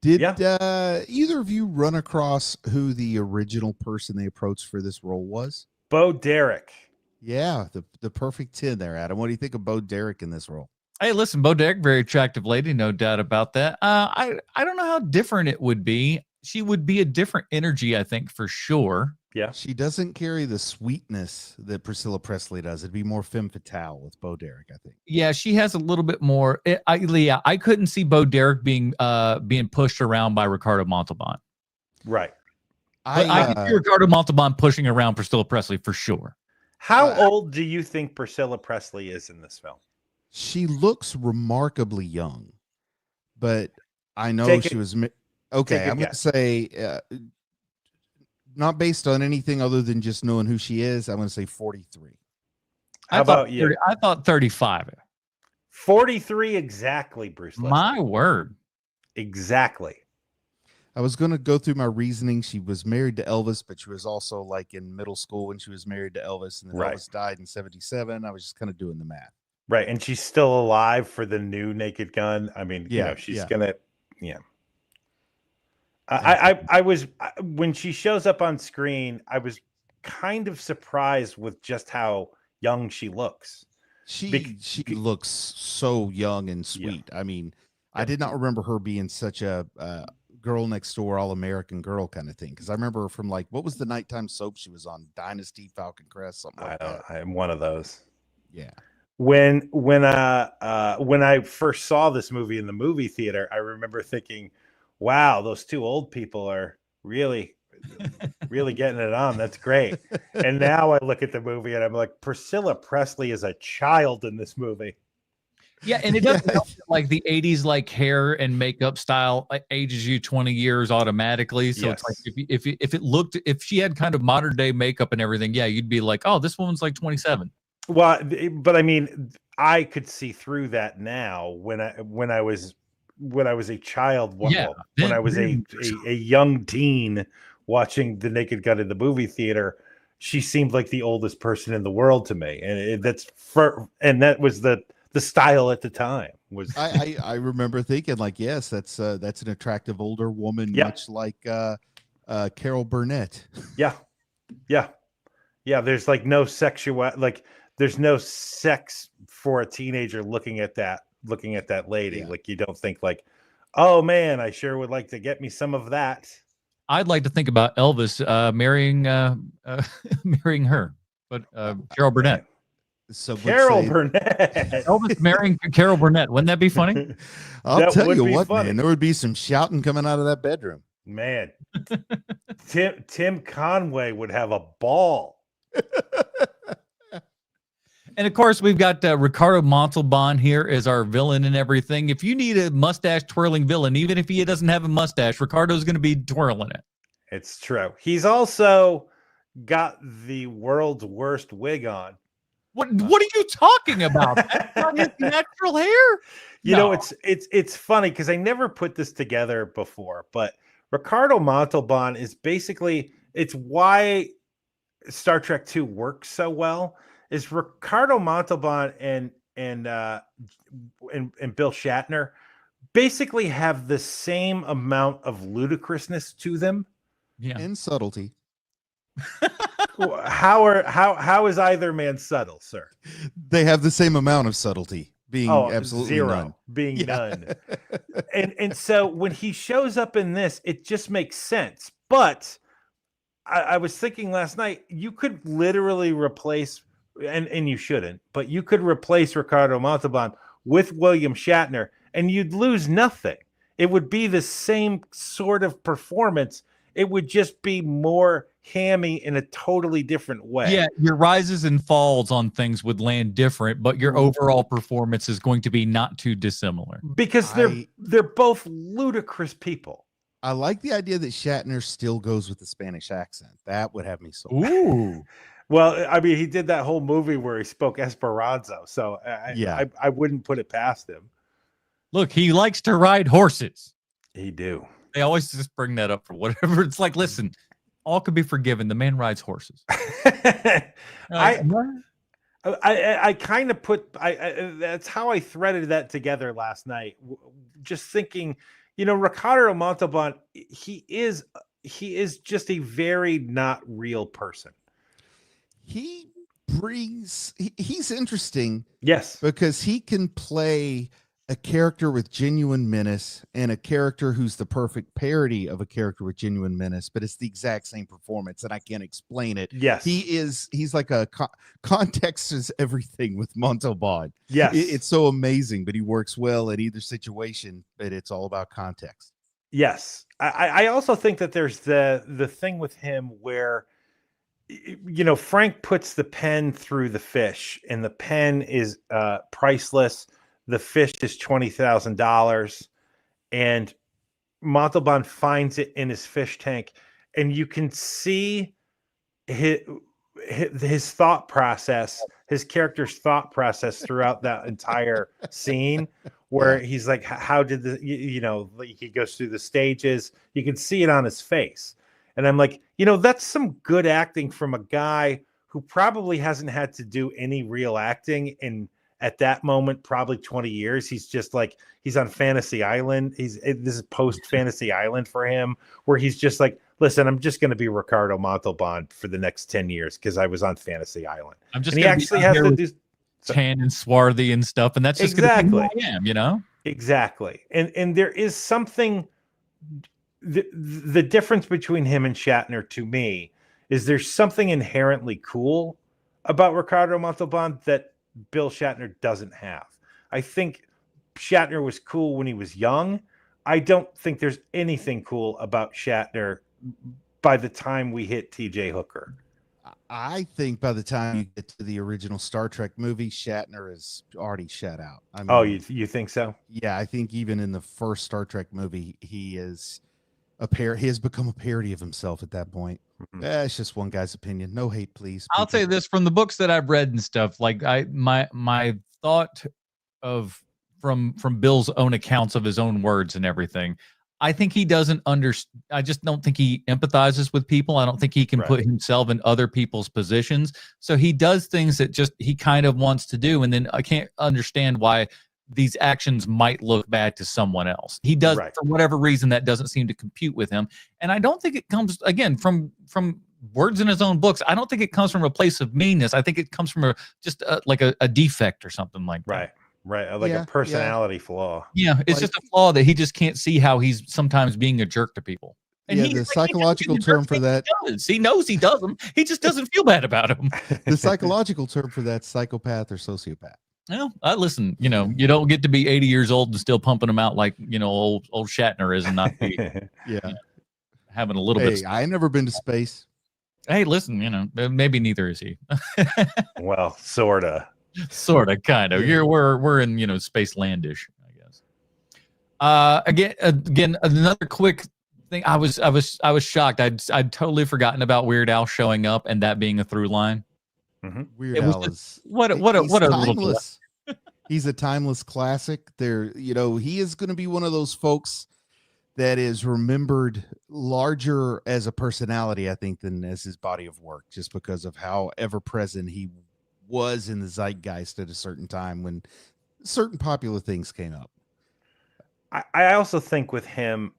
Speaker 3: Did either of you run across who the original person they approached for this role was?
Speaker 2: Bo Derrick.
Speaker 3: Yeah, the perfect 10 there, Adam. What do you think of Bo Derrick in this role?
Speaker 1: Hey, listen, Bo Derrick, very attractive lady, no doubt about that. I don't know how different it would be. She would be a different energy, I think, for sure.
Speaker 2: Yeah.
Speaker 3: She doesn't carry the sweetness that Priscilla Presley does. It'd be more femme fatale with Bo Derrick, I think.
Speaker 1: Yeah, she has a little bit more. I couldn't see Bo Derrick being pushed around by Ricardo Montalban.
Speaker 2: Right.
Speaker 1: I can see Ricardo Montalban pushing around Priscilla Presley for sure.
Speaker 2: How old do you think Priscilla Presley is in this film?
Speaker 3: She looks remarkably young, but I know she was okay. I'm going to say not based on anything other than just knowing who she is. I'm going to say 43.
Speaker 2: How about you?
Speaker 1: I thought 35.
Speaker 2: 43 exactly, Bruce Leslie.
Speaker 1: My word.
Speaker 2: Exactly.
Speaker 3: I was going to go through my reasoning. She was married to Elvis, but she was also like in middle school when she was married to Elvis, and then Elvis died in 1977. I was just kind of doing the math.
Speaker 2: Right. And she's still alive for the new Naked Gun. I mean, she's going to, I was, when she shows up on screen, I was kind of surprised with just how young she looks.
Speaker 3: She looks so young and sweet. I mean, I did not remember her being such a girl next door, all-American girl kind of thing. Because I remember her from like, what was the nighttime soap she was on? Dynasty, Falcon Crest, something like that.
Speaker 2: I am one of those.
Speaker 3: Yeah.
Speaker 2: When I first saw this movie in the movie theater, I remember thinking, wow, those two old people are really getting it on. That's great. And now I look at the movie and I'm like, Priscilla Presley is a child in this movie.
Speaker 1: Yeah, and it doesn't help that, like the 80s like hair and makeup style ages you 20 years automatically. So it's like if she had kind of modern day makeup and everything, yeah, you'd be like, oh, this woman's like 27.
Speaker 2: Well, but I mean, I could see through that now when I was a child, when I was a young teen watching The Naked Gun in the movie theater. She seemed like the oldest person in the world to me, and that was the the style at the time was.
Speaker 3: I remember thinking like, yes, that's an attractive older woman,
Speaker 2: Yeah.
Speaker 3: much like Carol Burnett.
Speaker 2: Yeah. There's like no there's no sex for a teenager looking at that lady.
Speaker 3: Yeah.
Speaker 2: Like you don't think like, oh man, I sure would like to get me some of that.
Speaker 1: I'd like to think about Elvis marrying her, but Carol Burnett.
Speaker 3: Some would
Speaker 2: Carol
Speaker 3: say-
Speaker 2: Burnett.
Speaker 1: Elvis marrying Carol Burnett. Wouldn't that be funny?
Speaker 3: I'll
Speaker 2: That
Speaker 3: tell
Speaker 2: would
Speaker 3: you
Speaker 2: be
Speaker 3: what,
Speaker 2: funny.
Speaker 3: man, there would be some shouting coming out of that bedroom.
Speaker 2: Man, Tim Conway would have a ball.
Speaker 1: And of course, we've got Ricardo Montalban here as our villain and everything. If you need a mustache twirling villain, even if he doesn't have a mustache, Ricardo's going to be twirling it.
Speaker 2: It's true. He's also got the world's worst wig on.
Speaker 1: What are you talking about? That's not his natural hair.
Speaker 2: You know,
Speaker 1: No.
Speaker 2: it's funny because I never put this together before, but Ricardo Montalban is basically it's why Star Trek II works so well. Is Ricardo Montalban and Bill Shatner basically have the same amount of ludicrousness to them?
Speaker 1: Yeah.
Speaker 3: And subtlety.
Speaker 2: How is either man subtle, sir?
Speaker 3: They have the same amount of subtlety, being absolutely
Speaker 2: zero,
Speaker 3: none.
Speaker 2: being
Speaker 3: Yeah.
Speaker 2: none. And so when he shows up in this, it just makes sense. But I was thinking last night, you could literally replace, and you shouldn't, but you could replace Ricardo Montalban with William Shatner, and you'd lose nothing. It would be the same sort of performance. It would just be more hammy in a totally different way.
Speaker 1: Yeah, your rises and falls on things would land different, but your overall performance is going to be not too dissimilar.
Speaker 2: Because they're both ludicrous people.
Speaker 3: I like the idea that Shatner still goes with the Spanish accent. That would have me so.
Speaker 1: Ooh.
Speaker 2: Well, I mean, he did that whole movie where he spoke Esperanto, so I wouldn't put it past him.
Speaker 1: Look, he likes to ride horses.
Speaker 2: He do.
Speaker 1: They always just bring that up for whatever. It's like, listen, all could be forgiven. The man rides horses.
Speaker 2: I kind of that's how I threaded that together last night. Just thinking, you know, Ricardo Montalban, he is just a very not real person.
Speaker 3: He brings he's interesting.
Speaker 2: Yes.
Speaker 3: Because he can play a character with genuine menace and a character who's the perfect parody of a character with genuine menace, but it's the exact same performance and I can't explain it.
Speaker 2: Yes.
Speaker 3: He's like a context is everything with Montalban.
Speaker 2: Yes.
Speaker 3: It's so amazing, but he works well in either situation, but it's all about context.
Speaker 2: Yes. I also think that there's the thing with him where, you know, Frank puts the pen through the fish and the pen is priceless. The fish is $20,000 and Montalban finds it in his fish tank. And you can see his thought process, his character's thought process throughout that entire scene where he's like, how did he goes through the stages. You can see it on his face. And I'm like, you know, that's some good acting from a guy who probably hasn't had to do any real acting in at that moment, probably 20 years. He's just like, he's on Fantasy Island. This is post Fantasy Island for him, where he's just like, listen, I'm just going to be Ricardo Montalban for the next 10 years because I was on Fantasy Island.
Speaker 1: I'm just
Speaker 2: and he
Speaker 1: gonna
Speaker 2: actually
Speaker 1: be out
Speaker 2: has
Speaker 1: here
Speaker 2: to
Speaker 1: with
Speaker 2: do
Speaker 1: tan and swarthy and stuff, and that's just
Speaker 2: Exactly.
Speaker 1: gonna be who I am, you know?
Speaker 2: Exactly. And there is something, the difference between him and Shatner to me is there's something inherently cool about Ricardo Montalban that Bill Shatner doesn't have. I think Shatner was cool when he was young. I don't think there's anything cool about Shatner by the time we hit TJ Hooker.
Speaker 3: I think by the time you get to the original Star Trek movie, Shatner is already shut out. I mean,
Speaker 2: Oh, you think so?
Speaker 3: yeah, I think even in the first Star Trek movie, he has become a parody of himself at that point. It's just one guy's opinion. No hate, please.
Speaker 1: I'll say this from the books that I've read and stuff. Like my thought of from Bill's own accounts of his own words and everything. I think he doesn't I just don't think he empathizes with people. I don't think he can
Speaker 2: Right.
Speaker 1: put himself in other people's positions. So he does things that just he kind of wants to do. And then I can't understand why these actions might look bad to someone else. He does,
Speaker 2: Right.
Speaker 1: for whatever reason, that doesn't seem to compute with him. And I don't think it comes, again, from words in his own books. I don't think it comes from a place of meanness. I think it comes from like a defect or something like that.
Speaker 2: Right. Like
Speaker 3: Yeah,
Speaker 2: a personality flaw.
Speaker 1: Yeah, it's
Speaker 3: Like-
Speaker 1: just a flaw that he just can't see how he's sometimes being a jerk to people. And
Speaker 3: Yeah,
Speaker 1: he's
Speaker 3: the
Speaker 1: like, he
Speaker 3: psychological
Speaker 1: knows he's a jerk
Speaker 3: term for
Speaker 1: to
Speaker 3: that.
Speaker 1: people. He does. He knows he does them. He just doesn't feel bad about them.
Speaker 3: The psychological term for that, psychopath or sociopath.
Speaker 1: Well, I listen. You know, you don't get to be 80 years old and still pumping them out like old Shatner is, and not be
Speaker 3: Yeah.
Speaker 1: having a little
Speaker 3: Hey,
Speaker 1: bit.
Speaker 3: I never been to space.
Speaker 1: Hey, listen. Maybe neither is he.
Speaker 2: Well, sorta.
Speaker 1: Sort of, kind of.
Speaker 3: Yeah.
Speaker 1: We're in space landish, I guess. Again, another quick thing. I was shocked. I'd totally forgotten about Weird Al showing up and that being a through line.
Speaker 3: Weird
Speaker 1: It was
Speaker 3: Al is
Speaker 1: What a
Speaker 3: he's
Speaker 1: little
Speaker 3: timeless. He's a timeless classic. He is going to be one of those folks that is remembered larger as a personality, I think, than as his body of work, just because of how ever present he was in the zeitgeist at a certain time when certain popular things came up.
Speaker 2: I also think with him,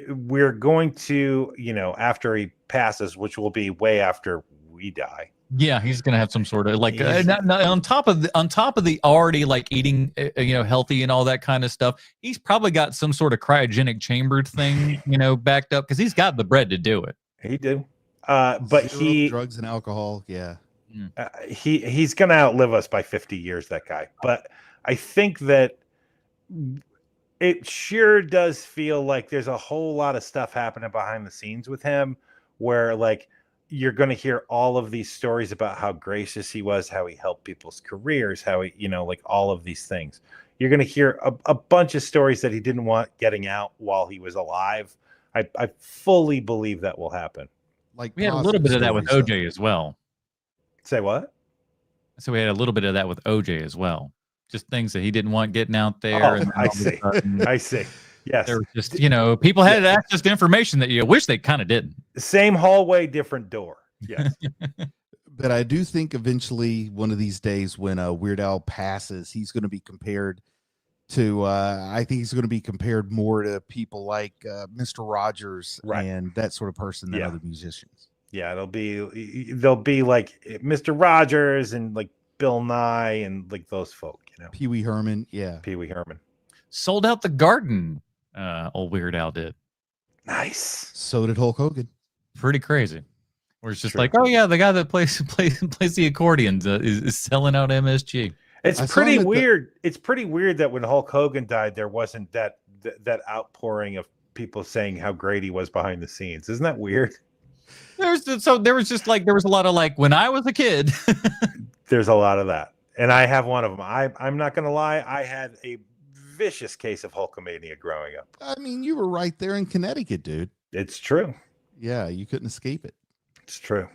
Speaker 2: we're going to, after he passes, which will be way after we die.
Speaker 1: Yeah, he's gonna have some sort of like
Speaker 2: He's-
Speaker 1: on top of the already like eating healthy and all that kind of stuff. He's probably got some sort of cryogenic chambered thing backed up because he's got the bread to do it.
Speaker 2: He do, but
Speaker 3: Zero drugs and alcohol. Yeah.
Speaker 2: he's gonna outlive us by 50 years. That guy, but I think that it sure does feel like there's a whole lot of stuff happening behind the scenes with him, where like you're going to hear all of these stories about how gracious he was, how he helped people's careers, how he, like all of these things. You're going to hear a bunch of stories that he didn't want getting out while he was alive. I fully believe that will happen.
Speaker 3: Like
Speaker 1: We had a little bit of that with
Speaker 3: positive
Speaker 1: OJ as well.
Speaker 2: Say what?
Speaker 1: So we had a little bit of that with OJ as well. Just things that he didn't want getting out there.
Speaker 2: Oh,
Speaker 1: and
Speaker 2: I
Speaker 1: all of a
Speaker 2: see.
Speaker 1: sudden,
Speaker 2: I see. Yes.
Speaker 1: there was just people had access to information that you wish they kind of didn't.
Speaker 2: Same hallway, different door. Yes.
Speaker 3: But I do think eventually one of these days when Weird Al passes, he's going to be compared to I think he's going to be compared more to people like Mr. Rogers
Speaker 2: Right.
Speaker 3: and that sort of person than
Speaker 2: Yeah.
Speaker 3: other musicians.
Speaker 2: Yeah, they'll be like Mr. Rogers and like Bill Nye and like those folk,
Speaker 3: Pee Wee Herman, yeah.
Speaker 2: Pee Wee Herman.
Speaker 1: Sold out the Garden. Old Weird Al did.
Speaker 2: Nice.
Speaker 3: So did Hulk Hogan.
Speaker 1: Pretty crazy. Where it's just
Speaker 2: True.
Speaker 1: like, oh yeah, the guy that plays the accordions is selling out MSG.
Speaker 2: It's
Speaker 3: I saw
Speaker 2: pretty
Speaker 3: him at the-
Speaker 2: weird. It's pretty weird that when Hulk Hogan died, there wasn't that outpouring of people saying how great he was behind the scenes. Isn't that weird?
Speaker 1: There was a lot of like when I was a kid.
Speaker 2: There's a lot of that, and I have one of them. I'm not gonna lie. I had a vicious case of Hulkamania growing up.
Speaker 3: I mean, you were right there in Connecticut, dude.
Speaker 2: It's true.
Speaker 3: Yeah, you couldn't escape it.
Speaker 2: It's true.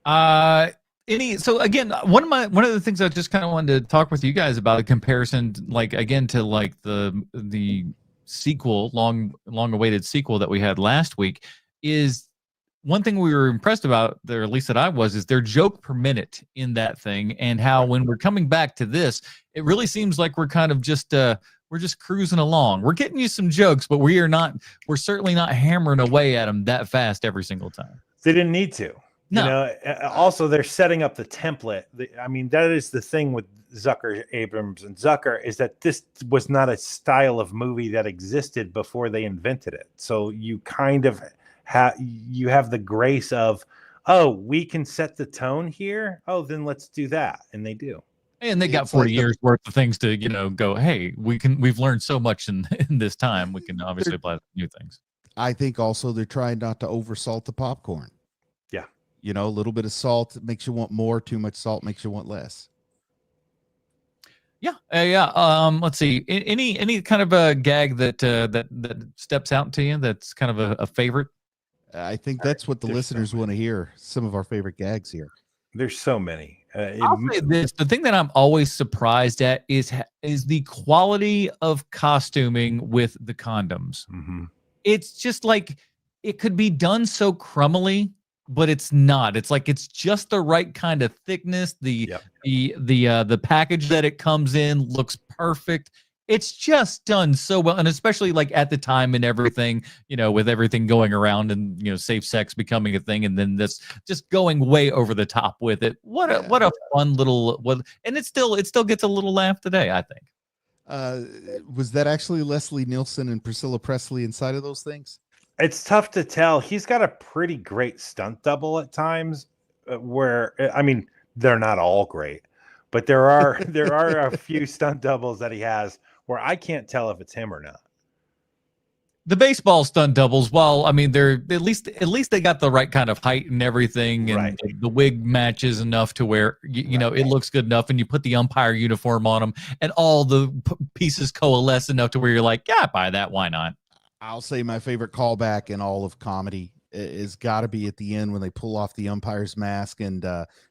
Speaker 1: So again, one of the things I just kind of wanted to talk with you guys about a comparison, like again to like the sequel, long awaited sequel that we had last week, is one thing we were impressed about there, at least that I was, is their joke per minute in that thing, and how when we're coming back to this, it really seems like we're kind of just we're just cruising along. We're getting you some jokes, but we're certainly not hammering away at them that fast every single time.
Speaker 2: They didn't need to.
Speaker 1: No.
Speaker 2: Also, they're setting up the template. I mean, that is the thing with Zucker, Abrams, and Zucker, is that this was not a style of movie that existed before they invented it. So you kind of have the grace of, oh, we can set the tone here. Oh, then let's do that, and they do.
Speaker 1: And they got
Speaker 3: It's
Speaker 1: 40
Speaker 3: like
Speaker 1: years worth of things to go. Hey, we've learned so much in this time. We can obviously apply new things.
Speaker 3: I think also they're trying not to oversalt the popcorn.
Speaker 2: Yeah.
Speaker 3: A little bit of salt makes you want more. Too much salt makes you want less.
Speaker 1: Yeah, yeah. Let's see. Any kind of a gag that steps out to you that's kind of a favorite?
Speaker 3: I think that's what the
Speaker 2: There's so
Speaker 3: listeners
Speaker 2: many.
Speaker 3: want to hear. Some of our favorite gags here.
Speaker 2: There's so many.
Speaker 1: I'll say this: the thing that I'm always surprised at is the quality of costuming with the condoms.
Speaker 2: Mhm.
Speaker 1: It's just like it could be done so crummily, but it's not. It's like it's just the right kind of thickness.
Speaker 2: Yep.
Speaker 1: The package that it comes in looks perfect. It's just done so well, and especially like at the time and everything, with everything going around and safe sex becoming a thing, and then this just going way over the top with it. What a fun little and it still gets a little laugh today, I think.
Speaker 3: Was that actually Leslie Nielsen and Priscilla Presley inside of those things?
Speaker 2: It's tough to tell. He's got a pretty great stunt double at times, where I mean, they're not all great, but there are a few stunt doubles that he has where I can't tell if it's him or not.
Speaker 1: The baseball stunt doubles, well, I mean, they're at least they got the right kind of height and everything, and
Speaker 2: Right.
Speaker 1: the wig matches enough to where it looks good enough, and you put the umpire uniform on them, and all the pieces coalesce enough to where you're like, yeah, buy that, why not?
Speaker 3: I'll say my favorite callback in all of comedy is got to be at the end when they pull off the umpire's mask and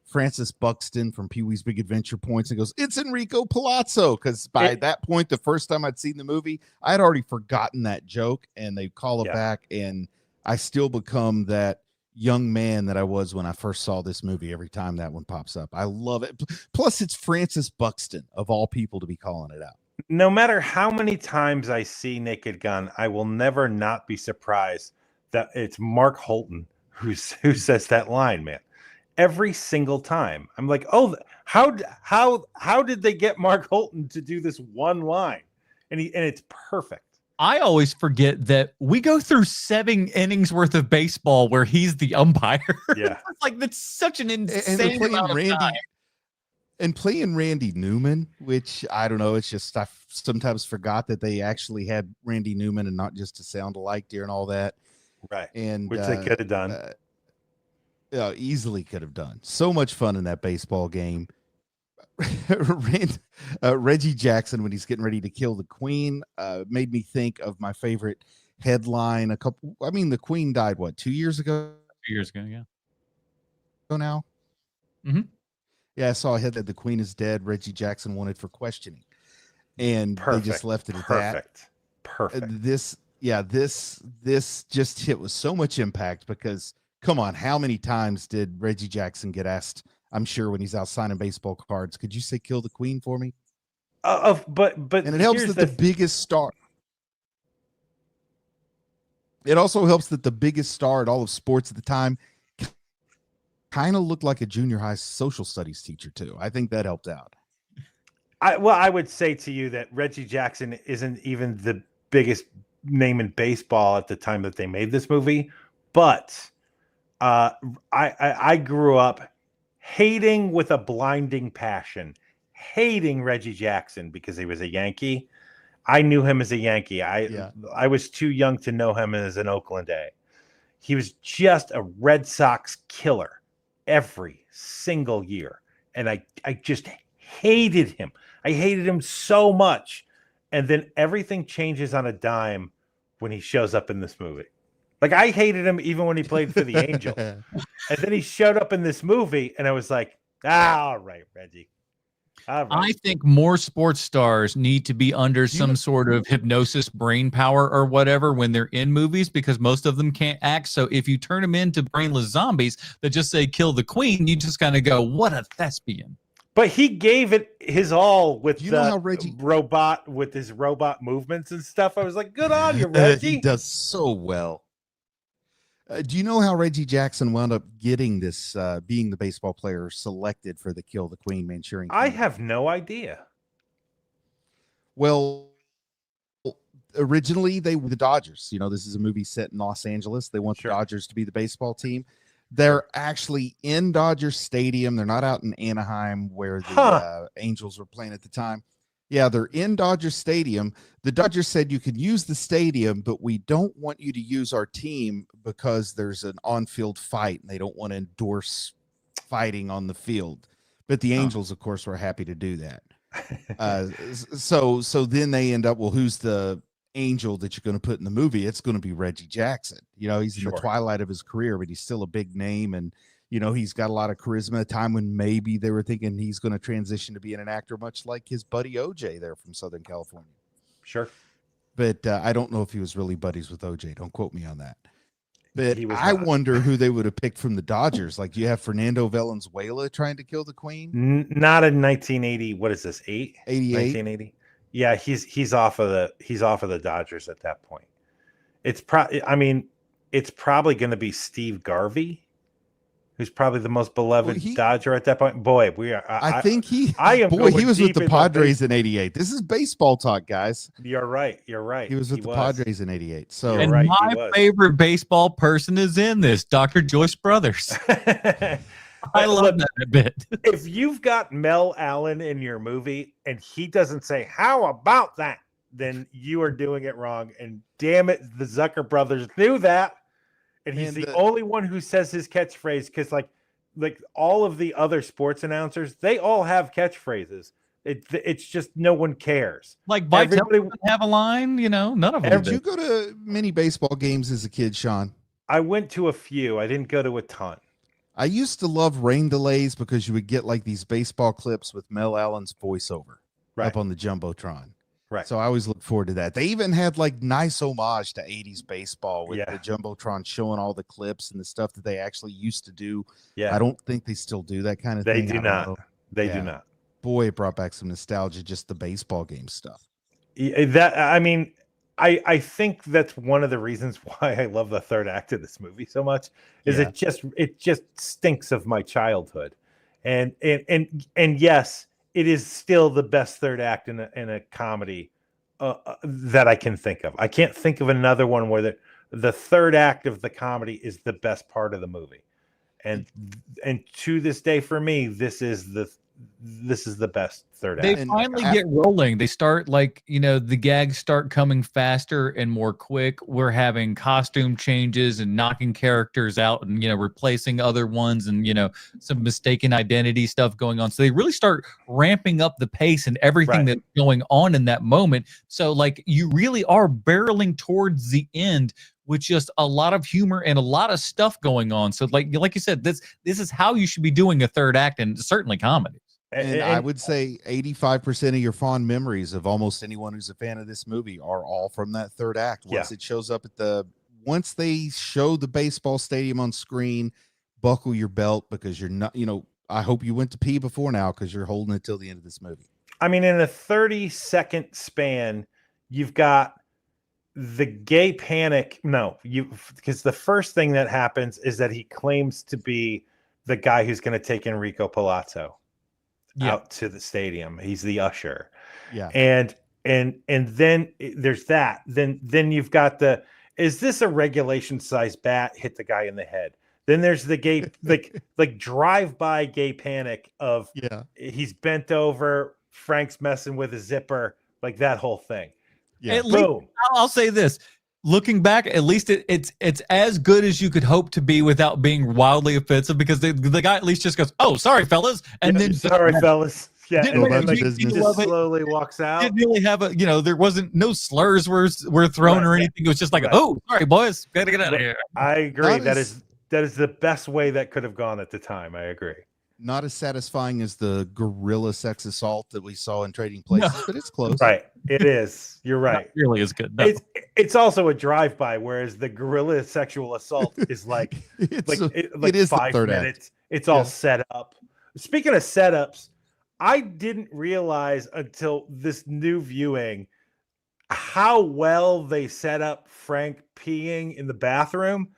Speaker 3: Francis Buxton from Pee-wee's Big Adventure points and goes, "It's Enrico Palazzo," because by that point, the first time I'd seen the movie, I had already forgotten that joke, and they call it back, and I still become that young man that I was when I first saw this movie every time that one pops up. I love it. Plus, it's Francis Buxton, of all people, to be calling it out.
Speaker 2: No matter how many times I see Naked Gun, I will never not be surprised that it's Mark Holton who says that line, man. Every single time. I'm like, oh, how did they get Mark Holton to do this one line? And it's perfect.
Speaker 1: I always forget that we go through 7 innings worth of baseball where he's the umpire.
Speaker 2: Yeah.
Speaker 1: It's like that's such an insane amount of time.
Speaker 3: And playing Randy Newman, which I don't know, it's just I sometimes forgot that they actually had Randy Newman and not just to sound alike during all that.
Speaker 2: Right.
Speaker 3: And
Speaker 2: which they could have done.
Speaker 3: Easily could have done. So much fun in that baseball game. Reggie Jackson, when he's getting ready to kill the Queen, made me think of my favorite headline. The Queen died, 2 years ago?
Speaker 1: 2 years ago, yeah.
Speaker 3: Now?
Speaker 1: Mm-hmm.
Speaker 3: Yeah, I saw a head that the Queen is dead. Reggie Jackson wanted for questioning. And they just left it at that.
Speaker 2: Perfect.
Speaker 3: This just hit with so much impact because, come on, how many times did Reggie Jackson get asked, I'm sure when he's out signing baseball cards, could you say kill the Queen for me?
Speaker 2: But
Speaker 3: and it helps that the biggest star. It also helps that the biggest star at all of sports at the time kind of looked like a junior high social studies teacher too. I think that helped out.
Speaker 2: I would say to you that Reggie Jackson isn't even the biggest name in baseball at the time that they made this movie, but I grew up hating with a blinding passion, hating Reggie Jackson because he was a Yankee. I knew him as a Yankee. I was too young to know him as an Oakland A. He was just a Red Sox killer every single year. And I just hated him. I hated him so much. And then everything changes on a dime when he shows up in this movie. Like, I hated him even when he played for the Angels. And then he showed up in this movie, and I was like, all right, Reggie. All right.
Speaker 1: I think more sports stars need to be under some sort of hypnosis brain power or whatever when they're in movies, because most of them can't act. So if you turn them into brainless zombies that just say kill the Queen, you just kind of go, what a thespian.
Speaker 2: But he gave it his all with
Speaker 3: robot,
Speaker 2: with his robot movements and stuff. I was like, good on you, Reggie.
Speaker 3: He does so well. Do you know how Reggie Jackson wound up getting this, being the baseball player selected for the Kill the Queen Manchurian Candidate?
Speaker 2: I have no idea.
Speaker 3: Well, originally they were the Dodgers. This is a movie set in Los Angeles. They want the Dodgers to be the baseball team. They're actually in Dodger Stadium. They're not out in Anaheim where the Angels were playing at the time. Yeah, they're in Dodger Stadium. The Dodgers said you can use the stadium, but we don't want you to use our team because there's an on-field fight, and they don't want to endorse fighting on the field. But the Angels, of course, were happy to do that. So then they end up, well, who's the Angel that you're going to put in the movie? It's going to be Reggie Jackson. He's in the twilight of his career, but he's still a big name. And He's got a lot of charisma. A time when maybe they were thinking he's going to transition to being an actor, much like his buddy OJ there from Southern California.
Speaker 2: Sure.
Speaker 3: But I don't know if he was really buddies with OJ. Don't quote me on that. But
Speaker 2: He was
Speaker 3: I
Speaker 2: not.
Speaker 3: wonder who they would have picked from the Dodgers. Like, you have Fernando Valenzuela trying to kill the Queen.
Speaker 2: Not in 1980. What is this?
Speaker 3: 88.
Speaker 2: 1980. Yeah, he's off of the Dodgers at that point. It's probably going to be Steve Garvey, who's probably the most beloved Dodger at that point. Boy, we are.
Speaker 3: I think he was with the
Speaker 2: deep
Speaker 3: Padres in 88. This is baseball talk, guys.
Speaker 2: You're right.
Speaker 3: He was with the Padres in 88. So,
Speaker 2: You're
Speaker 1: And
Speaker 2: right,
Speaker 1: my favorite baseball person is in this, Dr. Joyce Brothers. I love that a bit.
Speaker 2: If you've got Mel Allen in your movie and he doesn't say, "How about that?" then you are doing it wrong. And damn it, the Zucker brothers knew that. And he's the only one who says his catchphrase, because like all of the other sports announcers, they all have catchphrases. It's just no one cares.
Speaker 1: Like Vitale doesn't have a line, none of them.
Speaker 3: Did you go to many baseball games as a kid, Sean?
Speaker 2: I went to a few. I didn't go to a ton.
Speaker 3: I used to love rain delays because you would get like these baseball clips with Mel Allen's voiceover up on the Jumbotron.
Speaker 2: Right.
Speaker 3: So I always look forward to that. They even had like nice homage to 80s baseball with the Jumbotron showing all the clips and the stuff that they actually used to do.
Speaker 2: Yeah.
Speaker 3: I don't think they still do that kind of
Speaker 2: thing.
Speaker 3: They
Speaker 2: do not.
Speaker 3: Boy, it brought back some nostalgia, just the baseball game stuff.
Speaker 2: I think that's one of the reasons why I love the third act of this movie so much is it just stinks of my childhood. And yes, it is still the best third act in a comedy that I can think of. I can't think of another one where the third act of the comedy is the best part of the movie. And to this day, for me, this is the best third act.
Speaker 1: They finally get rolling. They start the gags start coming faster and more quick. We're having costume changes and knocking characters out and, replacing other ones and, some mistaken identity stuff going on. So they really start ramping up the pace and everything that's going on in that moment. So you really are barreling towards the end with just a lot of humor and a lot of stuff going on. So like you said, this is how you should be doing a third act, and certainly comedy.
Speaker 3: And I would say 85% of your fond memories of almost anyone who's a fan of this movie are all from that third act. Once it shows up once they show the baseball stadium on screen, buckle your belt, because you're not, I hope you went to pee before now, because you're holding it till the end of this movie.
Speaker 2: I mean, in a 30-second span, you've got the gay panic. Because the first thing that happens is that he claims to be the guy who's going to take Enrico Palazzo out to the stadium. He's the usher.
Speaker 3: Yeah.
Speaker 2: And then there's that. Then you've got is this a regulation size bat hit the guy in the head? Then there's the gay like drive-by gay panic of he's bent over, Frank's messing with a zipper, like that whole thing.
Speaker 1: Yeah. At least, I'll say this. Looking back, at least it's as good as you could hope to be without being wildly offensive, because the guy at least just goes, "Oh, sorry, fellas," and then
Speaker 2: sorry, fellas. Yeah,
Speaker 3: and
Speaker 2: just slowly walks out.
Speaker 1: Didn't really have there wasn't no slurs were thrown or anything. It was just like, "Oh, sorry, boys, gotta get out of here."
Speaker 2: I agree. That is the best way that could have gone at the time. I agree.
Speaker 3: Not as satisfying as the gorilla sex assault that we saw in Trading Places, but it's close.
Speaker 2: Right. It is. You're right.
Speaker 1: It really is good. No.
Speaker 2: It's also a drive-by, whereas the gorilla sexual assault is like it is 5 minutes. It's all set up. Speaking of setups, I didn't realize until this new viewing how well they set up Frank peeing in the bathroom.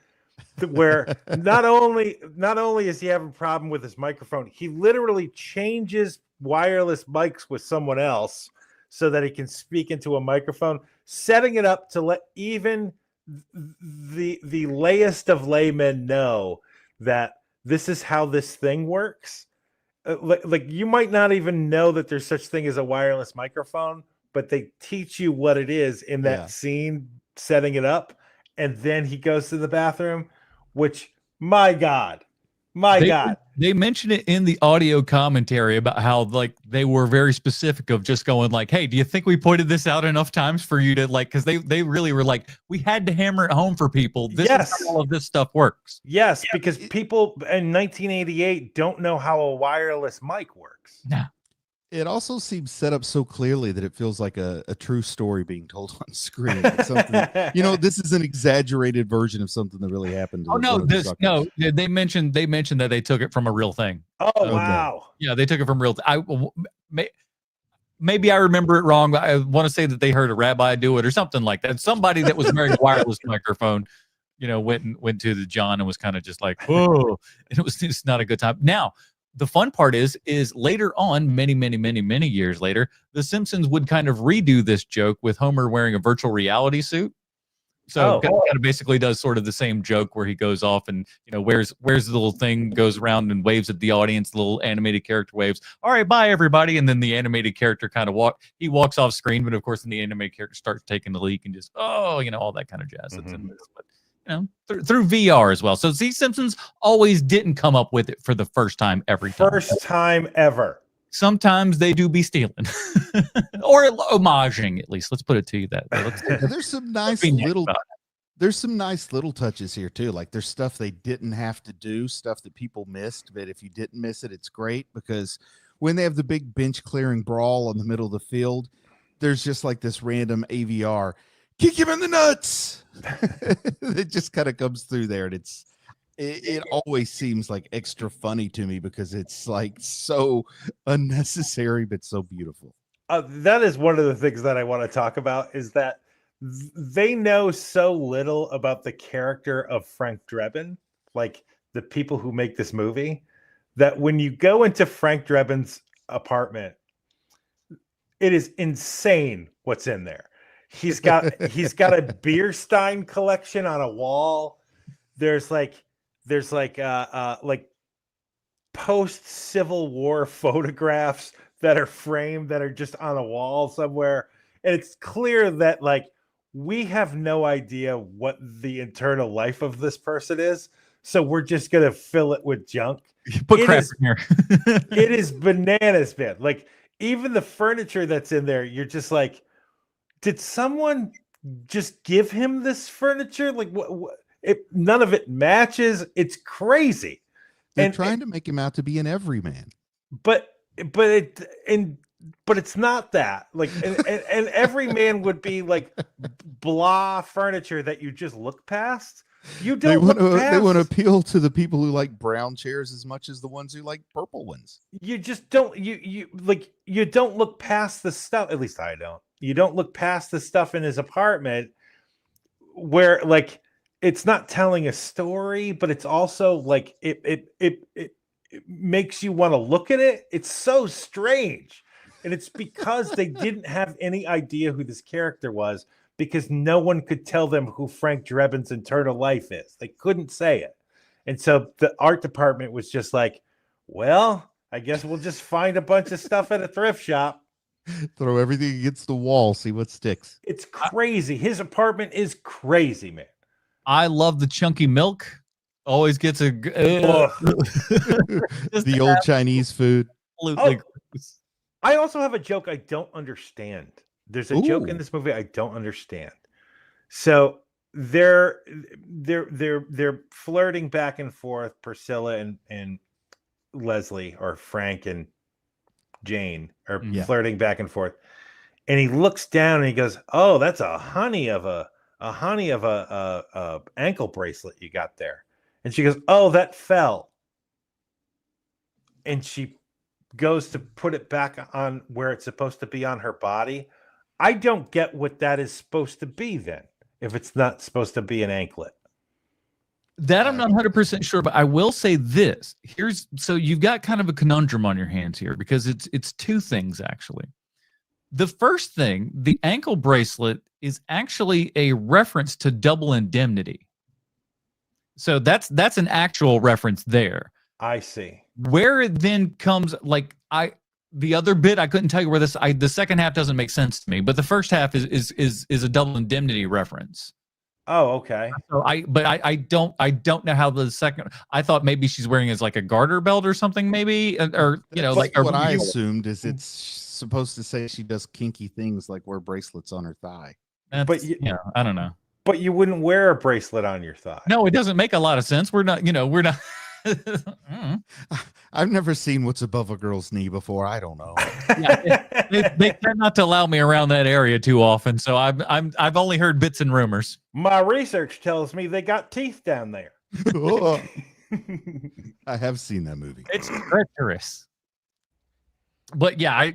Speaker 2: Where not only is he having a problem with his microphone, he literally changes wireless mics with someone else so that he can speak into a microphone, setting it up to let even the layest of laymen know that this is how this thing works. Like you might not even know that there's such thing as a wireless microphone, but they teach you what it is in that scene, setting it up. And then he goes to the bathroom, which, my God, My God.
Speaker 1: They mentioned it in the audio commentary about how like they were very specific of just going like, hey, do you think we pointed this out enough times for you to like, because they really were like, we had to hammer it home for people. This is how all of this stuff works.
Speaker 2: Yes, because people in 1988 don't know how a wireless mic works.
Speaker 1: Nah.
Speaker 3: It also seems set up so clearly that it feels like a true story being told on screen. Like something, this is an exaggerated version of something that really happened. To
Speaker 1: Oh no,
Speaker 3: one of the truckers.
Speaker 1: they mentioned that they took it from a real thing.
Speaker 2: Oh
Speaker 3: Okay.
Speaker 2: wow.
Speaker 1: Yeah, they took it from real. Maybe I remember it wrong. But I want to say that they heard a rabbi do it or something like that. Somebody that was wearing a wireless microphone, went to the John and was kind of just like, whoa, and it was just not a good time. Now, the fun part is later on, many years later, The Simpsons would kind of redo this joke with Homer wearing a virtual reality suit. So kind of basically does sort of the same joke where he goes off and where's the little thing, goes around and waves at the audience. The little animated character waves. All right, bye everybody. And then the animated character kind of walks off screen, but of course, then the animated character starts taking the leak and just all that kind of jazz.
Speaker 2: Mm-hmm.
Speaker 1: Through VR as well. So see, Simpsons always didn't come up with it for the first time every time.
Speaker 2: First time ever.
Speaker 1: Sometimes they do be stealing or homaging, at least. Let's put it to you that way.
Speaker 3: There's some nice little touches here too. Like there's stuff they didn't have to do, stuff that people missed. But if you didn't miss it, it's great because when they have the big bench clearing brawl in the middle of the field, there's just like this random AVR. Kick him in the nuts. It just kind of comes through there, and it always seems like extra funny to me because it's like so unnecessary but so beautiful.
Speaker 2: That is one of the things that I want to talk about is that they know so little about the character of Frank Drebin, like the people who make this movie, that when you go into Frank Drebin's apartment, it is insane what's in there. He's got a beer stein collection on a wall. There's like post Civil War photographs that are framed that are just on a wall somewhere. And it's clear that like we have no idea what the internal life of this person is. So we're just gonna fill it with junk.
Speaker 1: Put crap in here.
Speaker 2: It is bananas, man. Like even the furniture that's in there, you're just like, did someone just give him this furniture? Like what none of it matches. It's crazy.
Speaker 3: They're trying to make him out to be an everyman.
Speaker 2: But it's not that. Like and every man would be like blah furniture that you just look past. You don't
Speaker 3: they want to appeal to the people who like brown chairs as much as the ones who like purple ones.
Speaker 2: You just don't you don't look past the stuff. At least I don't. You don't look past the stuff in his apartment where like it's not telling a story, but it's also like it makes you want to look at it. It's so strange. And it's because they didn't have any idea who this character was because no one could tell them who Frank Drebin's internal life is. They couldn't say it. And so the art department was just like, well, I guess we'll just find a bunch of stuff at a thrift shop.
Speaker 3: Throw everything against the wall, see what sticks.
Speaker 2: It's crazy. His apartment is crazy, man.
Speaker 1: I love the chunky milk. Always gets a
Speaker 3: the old Chinese food.
Speaker 1: Absolutely.
Speaker 2: I also have a joke I don't understand. There's a joke in this movie I don't understand. So they're flirting back and forth, Priscilla and Leslie, or Frank and Jane are flirting back and forth. And he looks down and he goes, "Oh, that's a honey of a ankle bracelet you got there." And she goes, "Oh, that fell." And she goes to put it back on where it's supposed to be on her body. I don't get what that is supposed to be then, if it's not supposed to be an anklet.
Speaker 1: That I'm not 100% sure, but I will say this. So you've got kind of a conundrum on your hands here because it's two things actually. The first thing, the ankle bracelet is actually a reference to Double Indemnity. So that's an actual reference there.
Speaker 2: I see.
Speaker 1: Where it then comes, like the other bit, I couldn't tell you where the second half doesn't make sense to me, but the first half is a Double Indemnity reference.
Speaker 2: Oh, okay.
Speaker 1: So I don't know how the second. I thought maybe she's wearing as like a garter belt or something, maybe, or
Speaker 3: That's
Speaker 1: like
Speaker 3: what I assumed is it's supposed to say she does kinky things like wear bracelets on her thigh.
Speaker 1: That's, I don't know.
Speaker 2: But you wouldn't wear a bracelet on your thigh.
Speaker 1: No, it doesn't make a lot of sense. We're not. Mm.
Speaker 3: I've never seen what's above a girl's knee before. I don't know.
Speaker 1: They tend not to allow me around that area too often, so I've only heard bits and rumors.
Speaker 2: My research tells me they got teeth down there.
Speaker 3: I have seen that movie.
Speaker 1: It's treacherous. But yeah,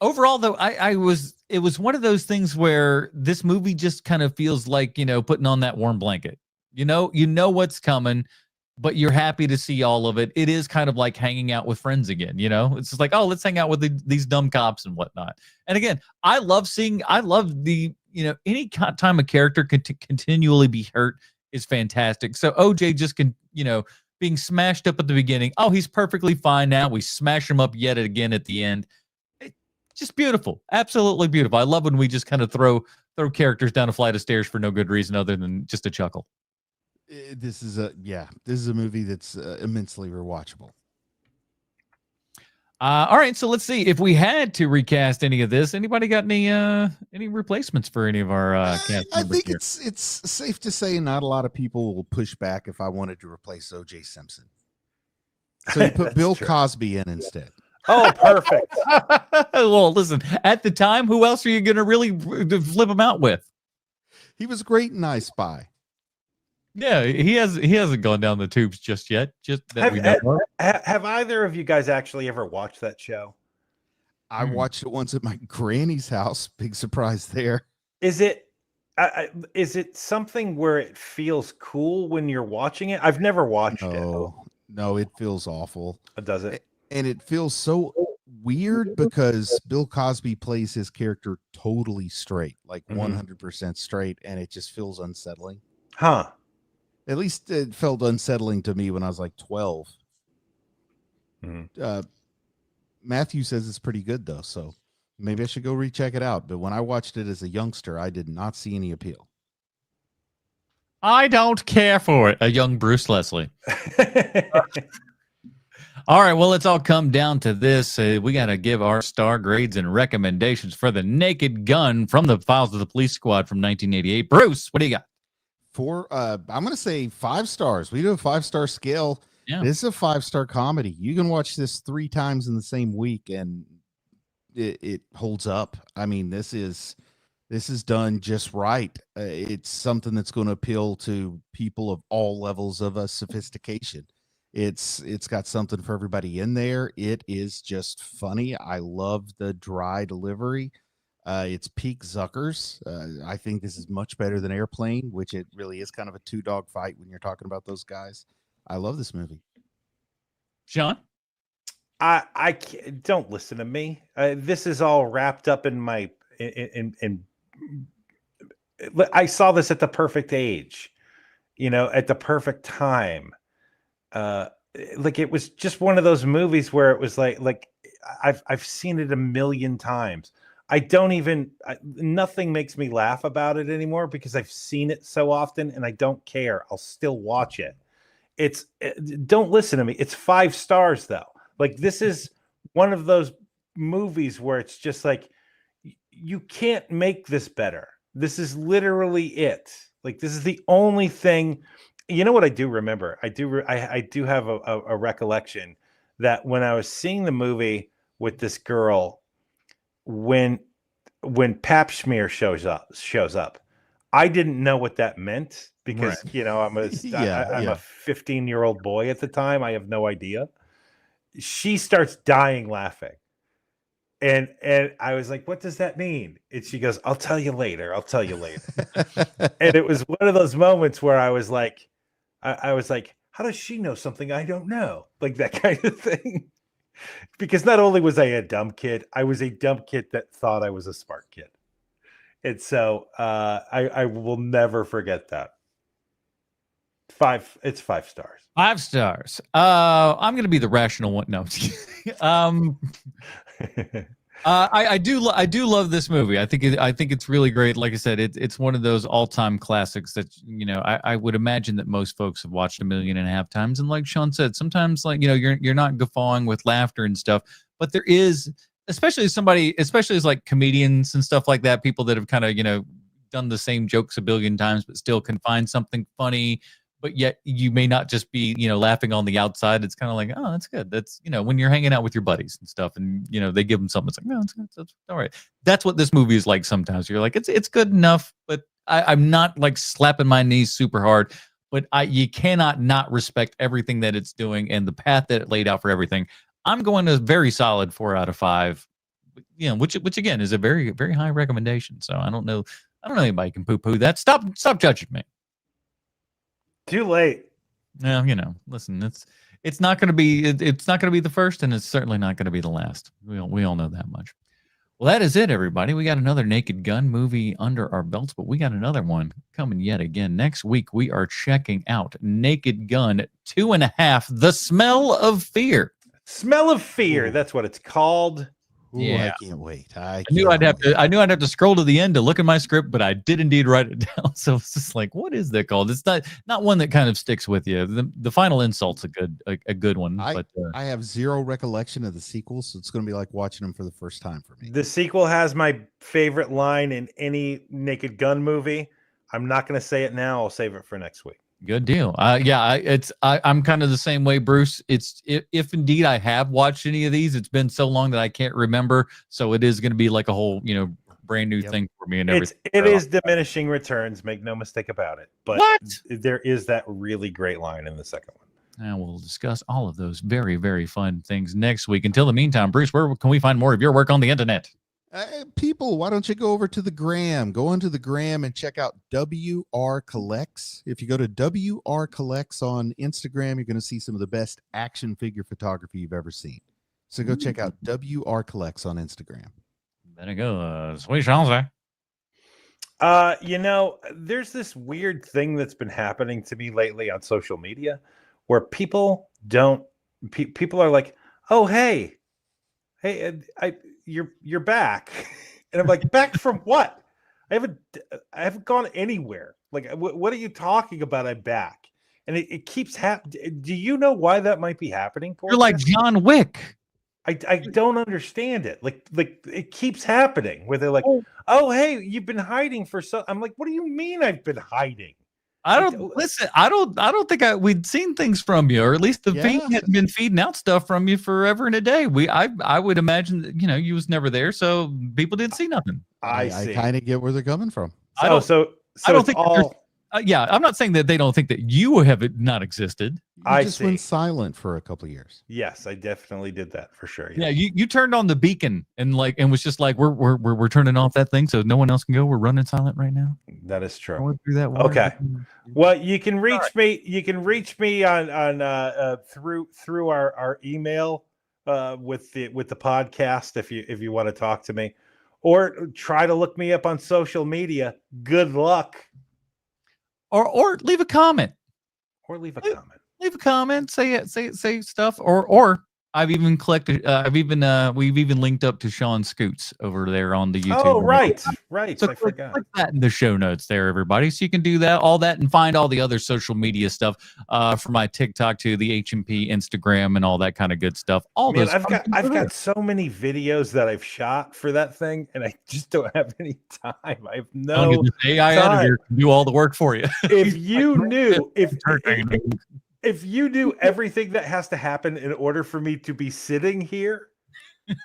Speaker 1: overall though, it was one of those things where this movie just kind of feels like, putting on that warm blanket. You know what's coming, but you're happy to see all of it. It is kind of like hanging out with friends again, It's just like, oh, let's hang out with these dumb cops and whatnot. And again, I love the, any time a character can continually be hurt is fantastic. So OJ just can, being smashed up at the beginning. Oh, he's perfectly fine now. We smash him up yet again at the end. Just beautiful. Absolutely beautiful. I love when we just kind of throw characters down a flight of stairs for no good reason other than just a chuckle.
Speaker 3: This is a movie that's immensely rewatchable.
Speaker 1: All right, so let's see if we had to recast any of this. Anybody got any replacements for any of our cast
Speaker 3: I
Speaker 1: members
Speaker 3: think
Speaker 1: here?
Speaker 3: it's safe to say not a lot of people will push back if I wanted to replace O.J. Simpson. So you put Bill Cosby in instead.
Speaker 2: Oh, perfect.
Speaker 1: Well, listen, at the time, who else are you going to really flip him out with?
Speaker 3: He was great in I Spy.
Speaker 1: Yeah, he hasn't gone down the tubes just yet. Just that we know of.
Speaker 2: Have either of you guys actually ever watched that show?
Speaker 3: I watched it once at my granny's house. Big surprise there.
Speaker 2: Is it something where it feels cool when you're watching it? I've never watched it.
Speaker 3: No, it feels awful.
Speaker 2: Does it?
Speaker 3: And it feels so weird because Bill Cosby plays his character totally straight, like 100% straight, and it just feels unsettling.
Speaker 2: Huh.
Speaker 3: At least it felt unsettling to me when I was like 12. Matthew says it's pretty good, though, so maybe I should go recheck it out. But when I watched it as a youngster, I did not see any appeal.
Speaker 1: I don't care for it. A young Bruce Leslie. All right, well, let's all come down to this. We got to give our star grades and recommendations for The Naked Gun from the Files of the Police Squad from 1988. Bruce, what do you got?
Speaker 3: I'm going to say 5 stars. We do a 5-star scale. Yeah. This is a 5-star comedy. You can watch this 3 times in the same week, and it holds up. I mean, this is done just right. It's something that's going to appeal to people of all levels of sophistication. It's got something for everybody in there. It is just funny. I love the dry delivery. It's peak Zuckers. I think this is much better than Airplane, which it really is kind of a 2-dog fight when you're talking about those guys. I love this movie.
Speaker 1: Sean?
Speaker 2: I can't, don't listen to me. This is all wrapped up in my in I saw this at the perfect age, at the perfect time. Like it was just one of those movies where it was like I've seen it a million times. Nothing makes me laugh about it anymore because I've seen it so often and I don't care. I'll still watch it. Don't listen to me. It's 5 stars though. Like this is one of those movies where it's just like, you can't make this better. This is literally it. Like this is the only thing. You know what I do remember? I do have a recollection that when I was seeing the movie with this girl, when Pap Schmear shows up, I didn't know what that meant because
Speaker 3: right.
Speaker 2: I'm a 15-year-old boy at the time. I have no idea. She starts dying laughing. And I was like, what does that mean? And she goes, I'll tell you later. And it was one of those moments where I was like, how does she know something I don't know? Like that kind of thing. Because not only was I a dumb kid, I was a dumb kid that thought I was a smart kid. And so I will never forget that. It's 5 stars.
Speaker 1: 5 stars. I'm going to be the rational one. No. I do love this movie. I think it's really great. Like I said, it's one of those all-time classics that I would imagine that most folks have watched 1.5 million times. And like Sean said, sometimes you're not guffawing with laughter and stuff, but there is, especially as like comedians and stuff like that, people that have kind of done the same jokes a billion times, but still can find something funny. But yet you may not just be, laughing on the outside. It's kind of like, oh, that's good. That's, when you're hanging out with your buddies and stuff and, they give them something. It's like, no, it's all right. That's what this movie is like sometimes. You're like, it's good enough, but I'm not like slapping my knees super hard. But you cannot not respect everything that it's doing and the path that it laid out for everything. I'm going to very solid 4 out of 5, which again is a very, very high recommendation. So I don't know anybody can poo-poo that. Stop judging me.
Speaker 2: Too late.
Speaker 1: Yeah, listen, it's not going to be the first, and it's certainly not going to be the last. We all know that much. Well, that is it, everybody. We got another Naked Gun movie under our belts, but we got another one coming yet again. Next week, we are checking out Naked Gun 2.5, The Smell of Fear.
Speaker 2: Smell of Fear.
Speaker 3: Ooh.
Speaker 2: That's what it's called.
Speaker 3: Ooh,
Speaker 1: Yeah.
Speaker 3: I can't wait.
Speaker 1: I knew I'd have to scroll to the end to look at my script, but I did indeed write it down. So it's just like, what is that called? It's not one that kind of sticks with you. The final insult's a good one.
Speaker 3: I have zero recollection of the sequel, so it's going to be like watching them for the first time for me.
Speaker 2: The sequel has my favorite line in any Naked Gun movie. I'm not going to say it now. I'll save it for next week.
Speaker 1: Good deal. I'm kind of the same way, Bruce. It's if indeed I have watched any of these, it's been so long that I can't remember. So it is going to be like a whole, brand new thing for me and everything.
Speaker 2: It is diminishing returns. Make no mistake about it. But
Speaker 1: What?
Speaker 2: There is that really great line in the second one.
Speaker 1: And we'll discuss all of those very, very fun things next week. Until the meantime, Bruce, where can we find more of your work on the internet?
Speaker 3: People, why don't you go over to the Gram? Go onto the Gram and check out WR Collects. If you go to WR Collects on Instagram, you're going to see some of the best action figure photography you've ever seen. So go check out WR Collects on Instagram.
Speaker 1: Better go, sweet Chance.
Speaker 2: There's this weird thing that's been happening to me lately on social media where people are like, oh, hey, you're back. And I'm like, back from what? I haven't gone anywhere. Like, what are you talking about? I'm back. And it keeps happening. Do you know why that might be happening?
Speaker 1: You're like John Wick.
Speaker 2: I don't understand it. Like it keeps happening where they're like, oh, hey, you've been hiding for so. I'm like, what do you mean I've been hiding?
Speaker 1: I don't think we'd seen things from you, or at least the feed hadn't been feeding out stuff from you forever and a day. I would imagine that, you was never there, so people didn't see nothing.
Speaker 3: I kind of get where they're coming from.
Speaker 1: I don't think I'm not saying that they don't think that you have not existed.
Speaker 3: You just went silent for a couple of years.
Speaker 2: Yes, I definitely did that for sure.
Speaker 1: Yeah, you turned on the beacon and was just like, we're turning off that thing so no one else can go. We're running silent right now.
Speaker 2: That is true.
Speaker 1: I went through that
Speaker 2: okay. Well, you can reach me. You can reach me on through our email with the podcast if you want to talk to me, or try to look me up on social media. Good luck.
Speaker 1: Or leave a comment.
Speaker 2: Leave a
Speaker 1: comment. Say stuff. Or I've even collected. We've even linked up to Sean Scoots over there on the YouTube.
Speaker 2: Oh, right.
Speaker 1: So
Speaker 2: I forgot.
Speaker 1: Click that in the show notes there, everybody. So you can do all that, and find all the other social media stuff from my TikTok to the HMP Instagram and all that kind of good stuff.
Speaker 2: I've got so many videos that I've shot for that thing, and I just don't have any time. I have no
Speaker 1: AI editor can do all the work for you.
Speaker 2: If you knew, if you knew everything that has to happen in order for me to be sitting here,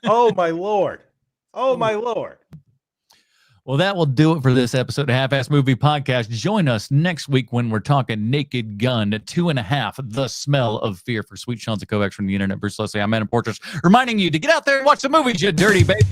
Speaker 2: oh my Lord. Oh my Lord.
Speaker 1: Well, that will do it for this episode of Half-Ass Movie Podcast. Join us next week when we're talking Naked Gun 2.5, The Smell of Fear. For Sweet Sean's and Kovacs from the internet, Bruce Leslie, I'm Adam Portress, reminding you to get out there and watch the movies, you dirty baby.